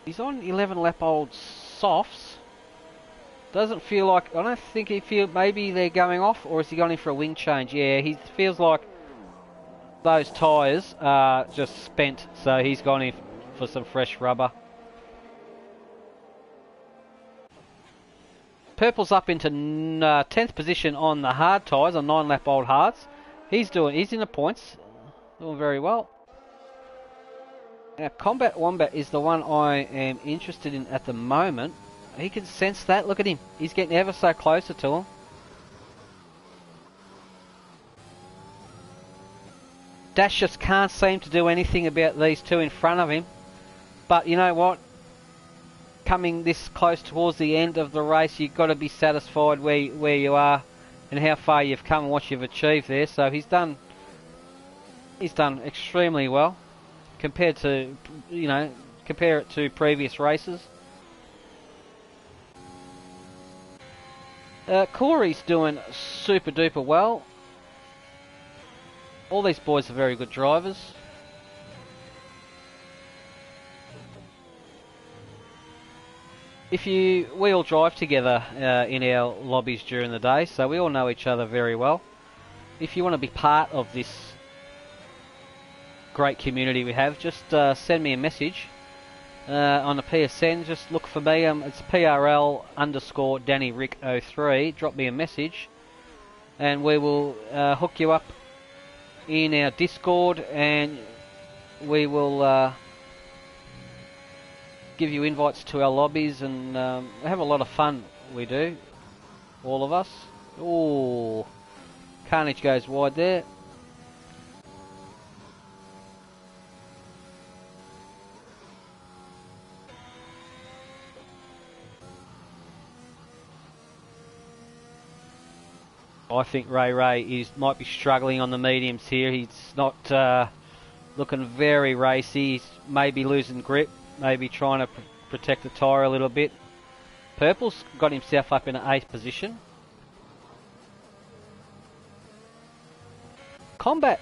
He's on 11 lap old softs. Doesn't feel like... I don't think he feels... Maybe they're going off, or is he going in for a wing change? Yeah, he feels like those tyres are just spent, so he's gone in for some fresh rubber. Purple's up into 10th position on the hard tyres, on 9 lap old hards. He's in the points. Doing very well. Now, Combat Wombat is the one I am interested in at the moment. He can sense that. Look at him. He's getting ever so closer to him. Dash just can't seem to do anything about these two in front of him. But you know what? Coming this close towards the end of the race, you've got to be satisfied where you are and how far you've come and what you've achieved there. So he's done extremely well compared to, compare it to previous races. Corey's doing super duper well. All these boys are very good drivers. We all drive together in our lobbies during the day, so we all know each other very well. If you want to be part of this great community we have, just send me a message on the PSN. Just look for me. It's PRL_DannyRick03. Drop me a message, and we will hook you up in our Discord, and we will give you invites to our lobbies, and have a lot of fun. We do, all of us. Oh, Carnage goes wide there. I think Ray might be struggling on the mediums here. He's not looking very racy. He's maybe losing grip, maybe trying to protect the tyre a little bit. Purple's got himself up in an 8th position. Combat.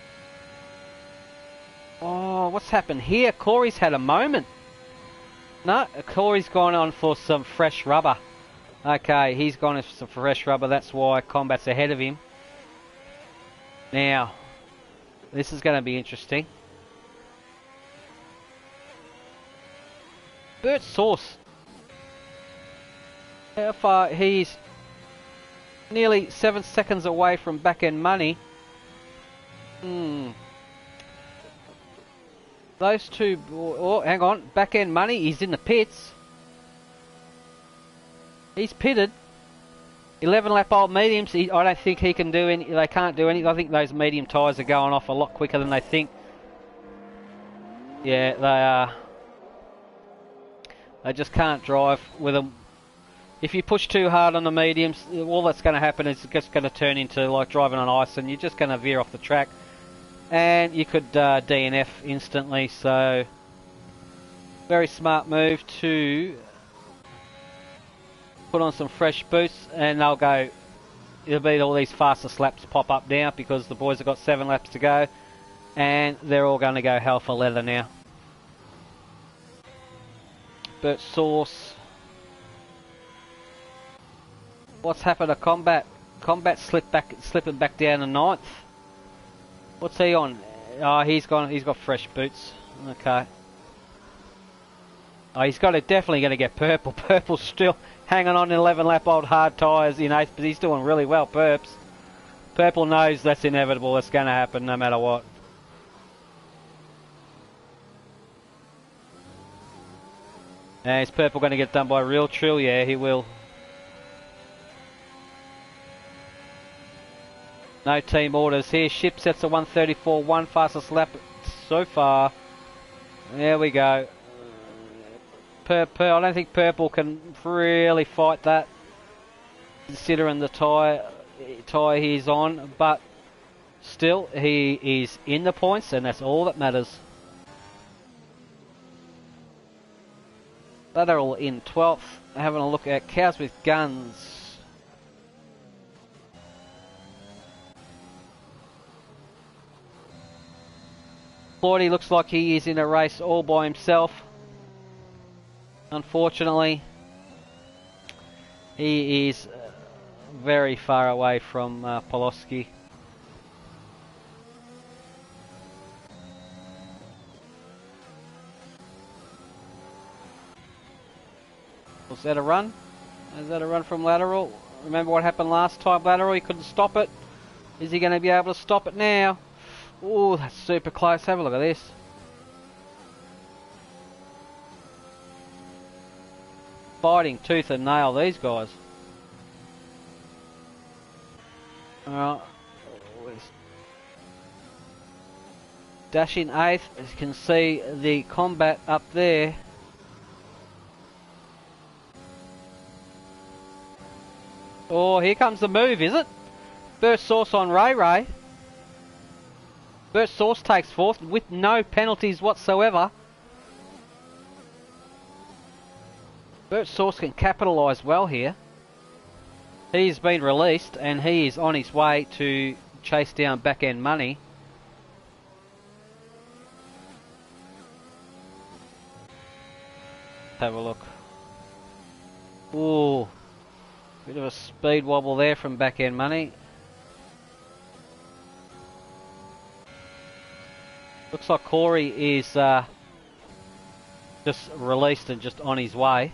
Oh, what's happened here? Corey's had a moment. No, Corey's gone on for some fresh rubber. Okay, he's gone for some fresh rubber. That's why Combat's ahead of him. Now, this is going to be interesting. Bert Sauce. How far? He's nearly 7 seconds away from back-end money. Those two... Oh, hang on. Back-end money. He's in the pits. He's pitted. 11 lap old mediums. I don't think he can do any. They can't do any. I think those medium tyres are going off a lot quicker than they think. Yeah, they are. They just can't drive with them. If you push too hard on the mediums, all that's going to happen is it's just going to turn into like driving on ice, and you're just going to veer off the track, and you could DNF instantly. So, very smart move to put on some fresh boots, and they'll go. It'll be all these fastest laps pop up now because the boys have got 7 laps to go, and they're all going to go hell for leather now. Bert Sauce. What's happened to Combat? Combat slipping back down to 9th. What's he on? Oh, he's got fresh boots. Okay. Oh, definitely going to get Purple. Purple's still hanging on 11 lap old hard tyres in 8th, but he's doing really well, Purps. Purple knows that's inevitable. It's going to happen no matter what. Now, is Purple going to get done by Real Trill? Yeah, he will. No team orders here. Ship sets a 134.1, fastest lap so far. There we go. I don't think Purple can really fight that, considering the tyre he's on, but still he is in the points, and that's all that matters. Lateral in 12th. Having a look at Cows with Guns. Claudy looks like he is in a race all by himself. Unfortunately, he is very far away from Poloski. Was that a run? Is that a run from lateral? Remember what happened last time, lateral? He couldn't stop it. Is he going to be able to stop it now? Oh, that's super close. Have a look at this. Fighting tooth and nail, these guys. Alright. Dash in 8th. As you can see, the combat up there. Oh, here comes the move, is it? Burst Sauce on Ray Ray. Burst Sauce takes 4th with no penalties whatsoever. Burst Sauce can capitalise well here. He's been released and he is on his way to chase down back end money. Have a look. Ooh. Bit of a speed wobble there from back end money. Looks like Corey is just released and just on his way.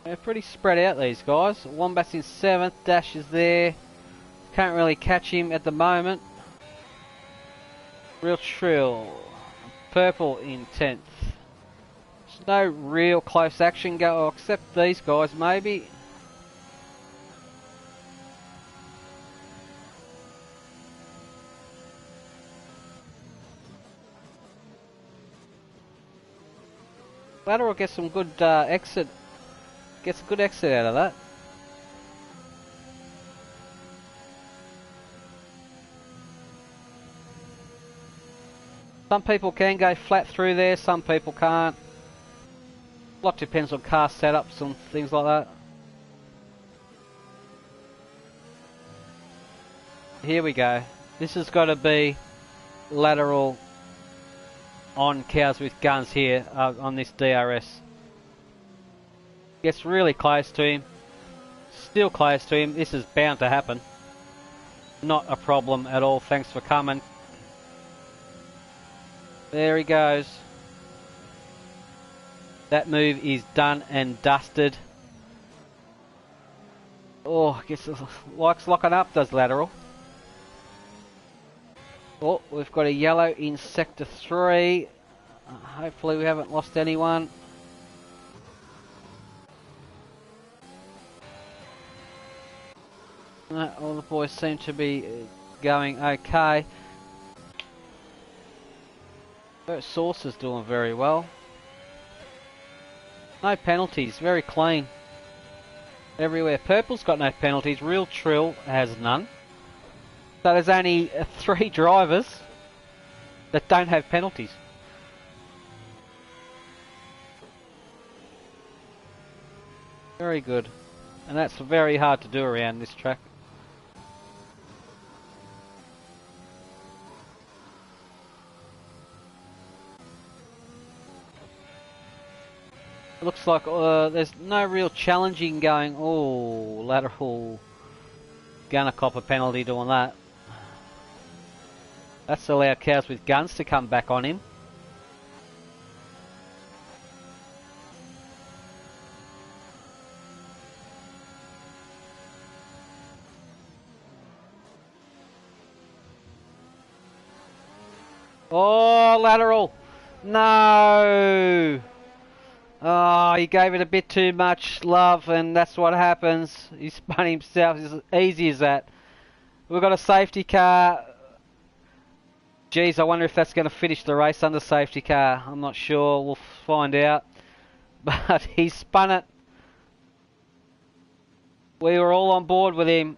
They're pretty spread out, these guys. Wombat's in 7th, Dash is there. Can't really catch him at the moment. Real Trill. Purple in 10th. There's no real close action go except these guys maybe. Lateral gets some good exit. Gets a good exit out of that. Some people can go flat through there, some people can't. A lot depends on car setups and things like that. Here we go. This has got to be lateral on Cows with Guns here on this DRS. Gets really close to him. Still close to him. This is bound to happen. Not a problem at all. Thanks for coming. There he goes. That move is done and dusted. Oh, I guess it likes locking up, does lateral. Oh, we've got a yellow in sector 3. Hopefully we haven't lost anyone. All the boys seem to be going okay. Sauce is doing very well. No penalties, very clean. Everywhere. Purple's got no penalties. Real Trill has none. So there's only 3 drivers that don't have penalties. Very good. And that's very hard to do around this track. Looks like there's no real challenging going. Oh, lateral. Gonna cop a penalty doing that. That's allowed Cows with Guns to come back on him. Oh, lateral. No. Oh, he gave it a bit too much love, and that's what happens. He spun himself. It's as easy as that. We've got a safety car. Geez, I wonder if that's going to finish the race under safety car. I'm not sure. We'll find out. But he spun it. We were all on board with him.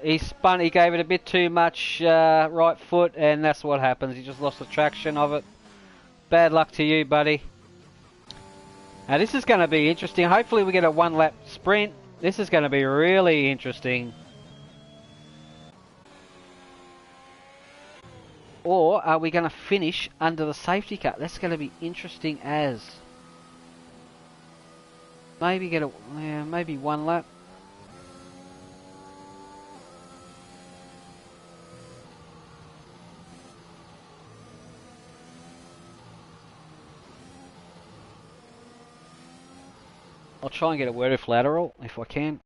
He spun. He gave it a bit too much right foot, and that's what happens. He just lost the traction of it. Bad luck to you, buddy. Now this is going to be interesting. Hopefully we get a one-lap sprint. This is going to be really interesting. Or are we going to finish under the safety car? That's going to be interesting as. Maybe get a, yeah, maybe one lap. I'll try and get a word of lateral if I can.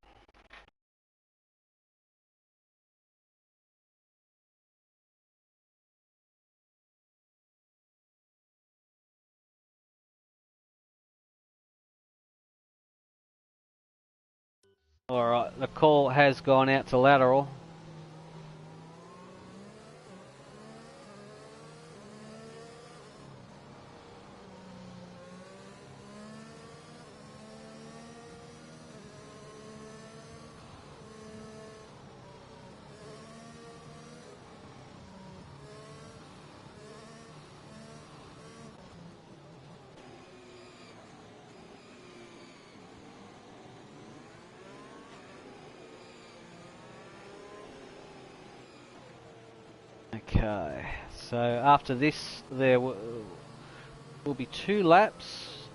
Alright, the call has gone out to lateral. Okay, so after this there will be 2 laps.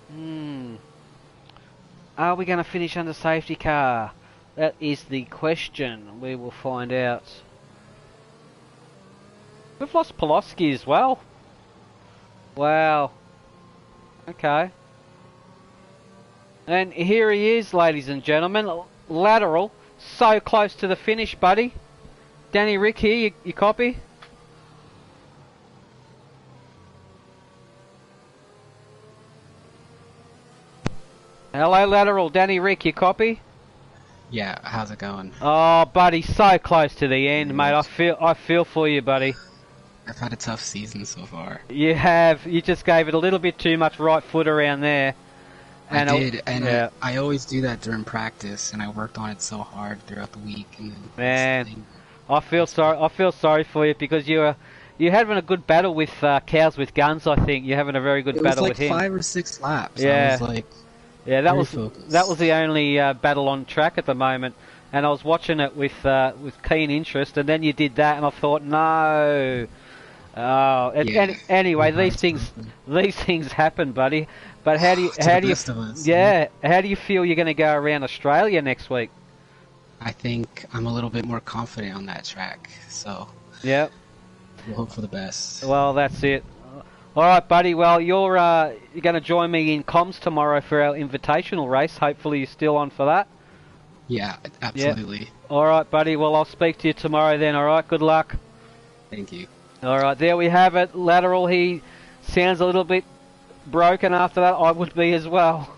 Are we going to finish under safety car? That is the question. We will find out. We've lost Poloski as well. Wow. Okay. And here he is, ladies and gentlemen. Lateral. So close to the finish, buddy. Danny Rick here, you copy? Hello, lateral. Danny Rick, you copy? Yeah, how's it going? Oh, buddy, so close to the end, mate. I feel for you, buddy. I've had a tough season so far. You have. You just gave it a little bit too much right foot around there. And I did, and yeah. I always do that during practice, and I worked on it so hard throughout the week. And man, I feel sorry. I feel sorry for you because you're having a good battle with Cows with Guns. I think you're having a very good battle with him. It was like 5 or 6 laps. Yeah. I was like, yeah, that was the only battle on track at the moment, and I was watching it with keen interest. And then you did that, and I thought, no. Oh, and anyway, these things happen, buddy. But how do you feel you're going to go around Australia next week? I think I'm a little bit more confident on that track, so yeah, we'll hope for the best. Well, that's it. All right, buddy. Well, you're going to join me in comms tomorrow for our invitational race. Hopefully, you're still on for that. Yeah, absolutely. Yep. All right, buddy. Well, I'll speak to you tomorrow then. All right. Good luck. Thank you. All right, there we have it. Lateral. He sounds a little bit broken after that. I would be as well.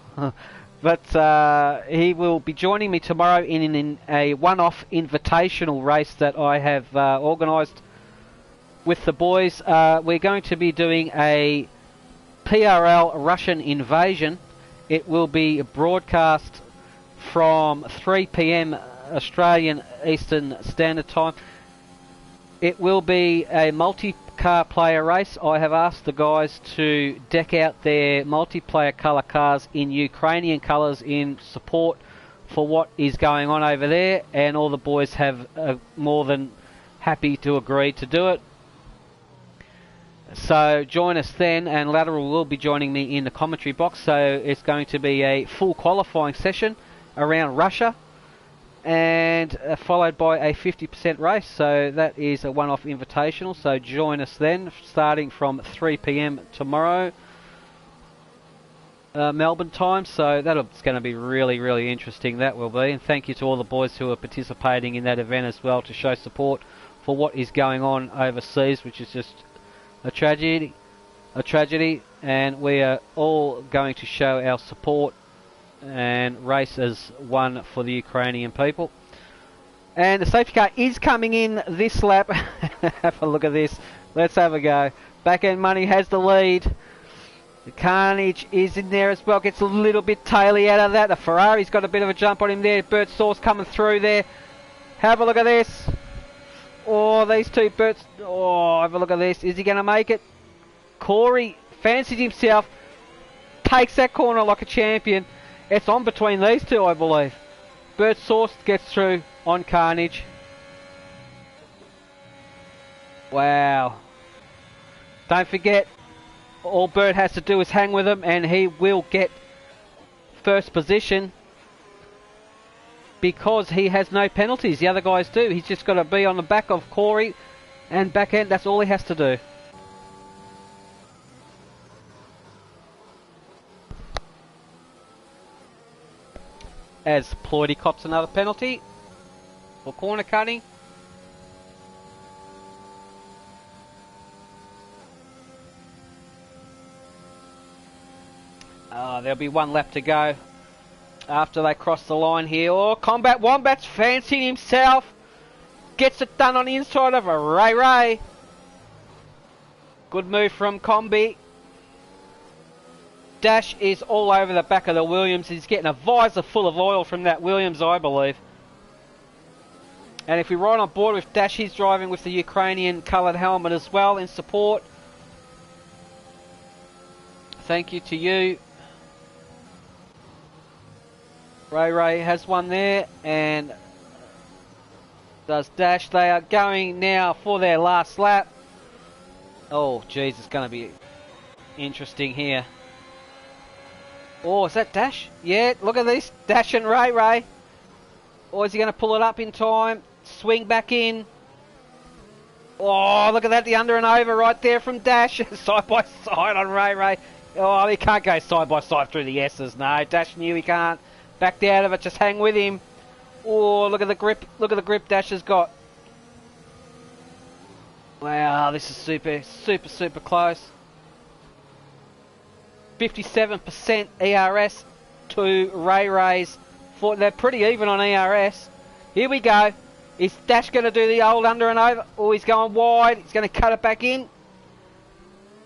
But he will be joining me tomorrow in a one-off invitational race that I have organised with the boys. We're going to be doing a PRL Russian invasion. It will be broadcast from 3 p.m. Australian Eastern Standard Time. It will be a multi-car player race. I have asked the guys to deck out their multiplayer colour cars in Ukrainian colours in support for what is going on over there, and all the boys have more than happy to agree to do it. So join us then, and Lateral will be joining me in the commentary box. So it's going to be a full qualifying session around Russia, and followed by a 50% race. So that is a one-off invitational. So join us then, starting from 3 p.m. tomorrow, Melbourne time. So that's going to be really, really interesting. That will be. And thank you to all the boys who are participating in that event as well, to show support for what is going on overseas, which is just a tragedy. a tragedy, and we are all going to show our support and race as one for the Ukrainian people. And the safety car is coming in this lap. Have a look at this. Let's have a go. Back End Money has the lead. The Carnage is in there as well. Gets a little bit taily out of that. The Ferrari's got a bit of a jump on him there. Bert Sauce coming through there. Have a look at this. Oh, these two Berts. Oh, have a look at this. Is he going to make it? Corey fancies himself. Takes that corner like a champion. It's on between these two, I believe. Bert Sauce gets through on Carnage. Wow. Don't forget, all Bert has to do is hang with him and he will get first position because he has no penalties. The other guys do. He's just got to be on the back of Corey and back end. That's all he has to do. As Ploidy cops another penalty for corner cutting. There'll be one lap to go after they cross the line here. Oh, Combat Wombat's fancying himself. Gets it done on the inside of a Ray. Good move from Combi. Dash is all over the back of the Williams. He's getting a visor full of oil from that Williams, I believe. And if we ride on board with Dash, he's driving with the Ukrainian coloured helmet as well in support. Thank you to you. Ray has one there, and does Dash. They are going now for their last lap. Oh, geez, it's going to be interesting here. Oh, is that Dash? Yeah, look at this. Dash and Ray. Or is he going to pull it up in time? Swing back in. Oh, look at that. The under and over right there from Dash. Side by side on Ray. Oh, he can't go side by side through the S's. No, Dash knew he can't. Backed out of it. Just hang with him. Oh, look at the grip. Look at the grip Dash has got. Wow, this is super close. 57% ERS to Ray's. They're pretty even on ERS. Here we go. Is Dash going to do the old under and over? Oh, he's going wide. He's going to cut it back in.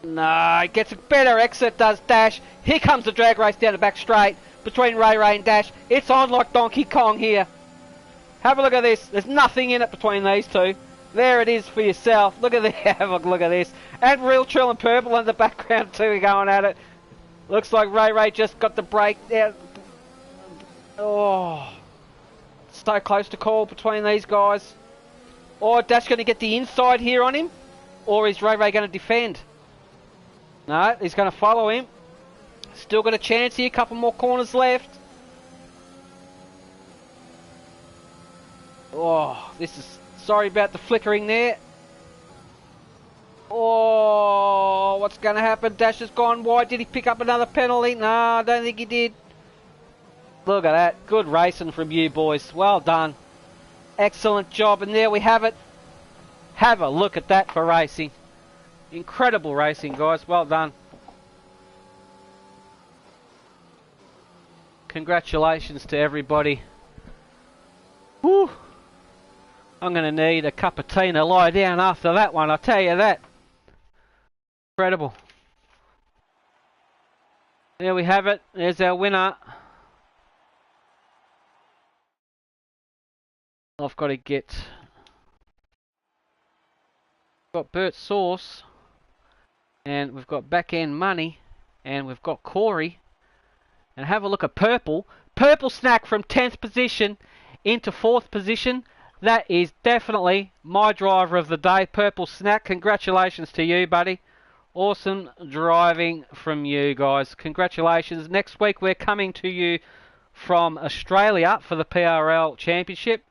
No, he gets a better exit, does Dash. Here comes the drag race down the back straight between Ray and Dash. It's on like Donkey Kong here. Have a look at this. There's nothing in it between these two. There it is for yourself. Look at this. Have a look at this. And Real Trill and Purple in the background too going at it. Looks like Ray just got the break there. Oh, so close to call between these guys. Or Dash going to get the inside here on him? Or is Ray going to defend? No, he's going to follow him. Still got a chance here. Couple more corners left. Oh, this is... Sorry about the flickering there. Oh, what's going to happen? Dash has gone wide. Did he pick up another penalty? No, I don't think he did. Look at that. Good racing from you boys. Well done. Excellent job. And there we have it. Have a look at that for racing. Incredible racing, guys. Well done. Congratulations to everybody. Whew. I'm going to need a cup of tea to lie down after that one, I'll tell you that. Incredible. There we have it. There's our winner. I've got to get... Got Bert Sauce. And we've got Back End Money. And we've got Corey. And have a look at Purple. Purple Snack from 10th position into 4th position. That is definitely my driver of the day, Purple Snack. Congratulations to you, buddy. Awesome driving from you guys. Congratulations. Next week we're coming to you from Australia for the PRL Championship.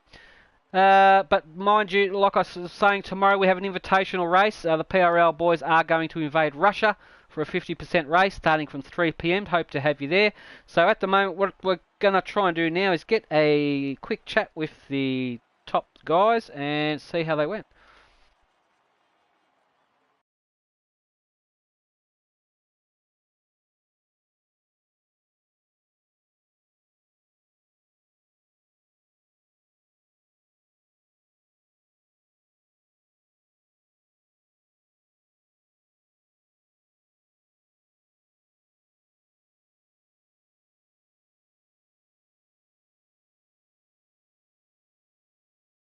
But mind you, like I was saying, tomorrow we have an invitational race. The PRL boys are going to invade Russia for a 50% race starting from 3 PM. Hope to have you there. So at the moment what we're going to try and do now is get a quick chat with the top guys and see how they went.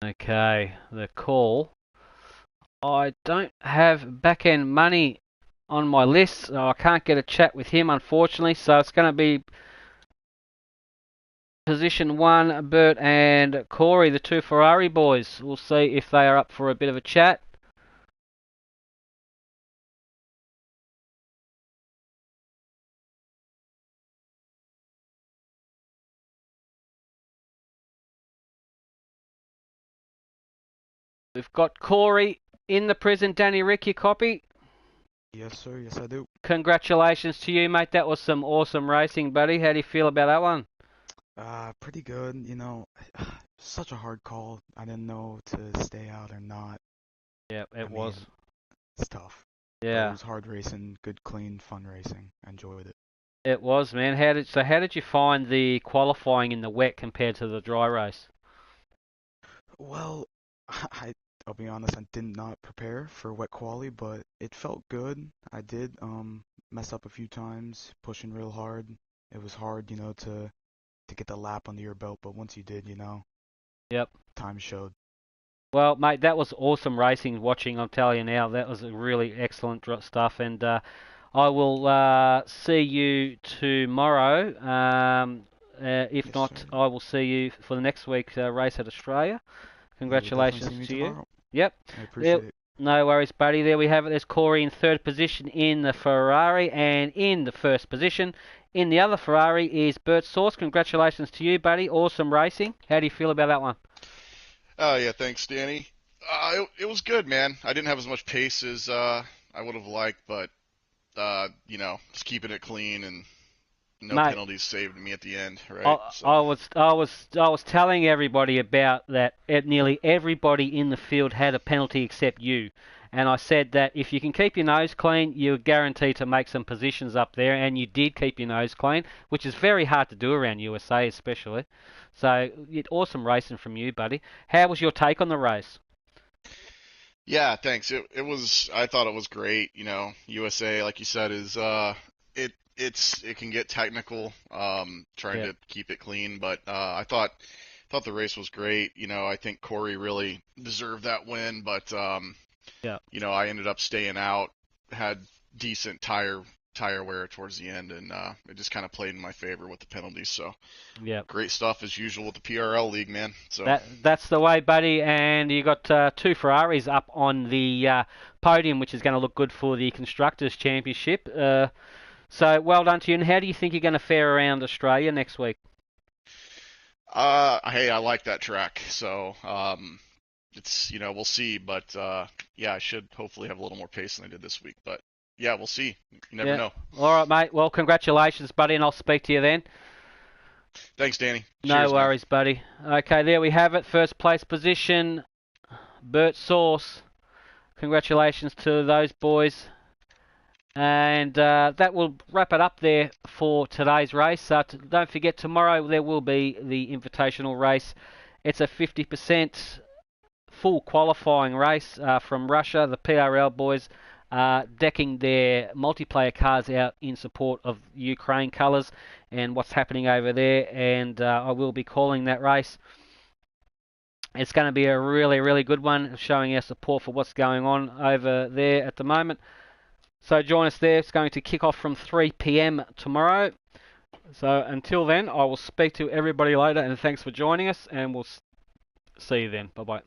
Okay, the call. I don't have back-end money on my list, so I can't get a chat with him, unfortunately. So it's going to be position 1, Bert and Corey, the two Ferrari boys. We'll see if they are up for a bit of a chat. We've got Corey in the prison. Danny Rick, you copy? Yes, sir. Yes, I do. Congratulations to you, mate. That was some awesome racing, buddy. How do you feel about that one? Pretty good. Such a hard call. I didn't know to stay out or not. Yeah, I it was. mean, it's tough. But it Yeah, was hard racing, good, clean, fun racing. I enjoyed it. it was, man. How did you find the qualifying in the wet compared to the dry race? Well, I'll be honest, I did not prepare for wet quali, but it felt good. I did mess up a few times, pushing real hard. It was hard, to get the lap under your belt, but once you did, Yep. time showed. Well, mate, that was awesome racing watching, I'll tell you now. That was really excellent stuff. And I will see you tomorrow. If Yes, not, sir. I will see you for the next week's race at Australia. You'll definitely see Congratulations me to you. tomorrow. Yep. I appreciate it. No worries, buddy. There we have it. There's Corey in third position in the Ferrari, and in the first position in the other Ferrari is Bert Sauce. Congratulations to you, buddy. Awesome racing. How do you feel about that one? Oh yeah, thanks, Danny. It was good, man. I didn't have as much pace as I would have liked, but just keeping it clean and no Mate, penalties saved me at the end, I, right? So I was telling everybody about that. Nearly everybody in the field had a penalty except you, and I said that if you can keep your nose clean, you're guaranteed to make some positions up there, and you did keep your nose clean, which is very hard to do around USA, especially. So, awesome racing from you, buddy. How was your take on the race? yeah, thanks. I thought it was great. USA, like you said, is it can get technical, trying Yeah, to keep it clean, but I thought the race was great. I think Corey really deserved that win, but yeah, I ended up staying out, had decent tire wear towards the end, and it just kind of played in my favor with the penalties. So yeah. great stuff as usual with the PRL league, man. So That's the way, buddy. And you got two Ferraris up on the podium, which is going to look good for the constructors' championship. So well done to you. And how do you think you're going to fare around Australia next week? hey, I like that track. So it's we'll see, but yeah, I should hopefully have a little more pace than I did this week. But yeah, we'll see. You never Yeah. know. All right, mate. Well, congratulations, buddy, and I'll speak to you then. Thanks, Danny. No Cheers, man. worries, buddy. Okay, there we have it. First place position, Bert Sauce. Congratulations to those boys. And that will wrap it up there for today's race. Don't forget, tomorrow there will be the invitational race. It's a 50% full qualifying race from Russia. The PRL boys decking their multiplayer cars out in support of Ukraine colours and what's happening over there. And I will be calling that race. It's going to be a really, really good one, showing our support for what's going on over there at the moment. So join us there. It's going to kick off from 3 p.m. tomorrow. So until then, I will speak to everybody later, and thanks for joining us, and we'll see you then. Bye-bye.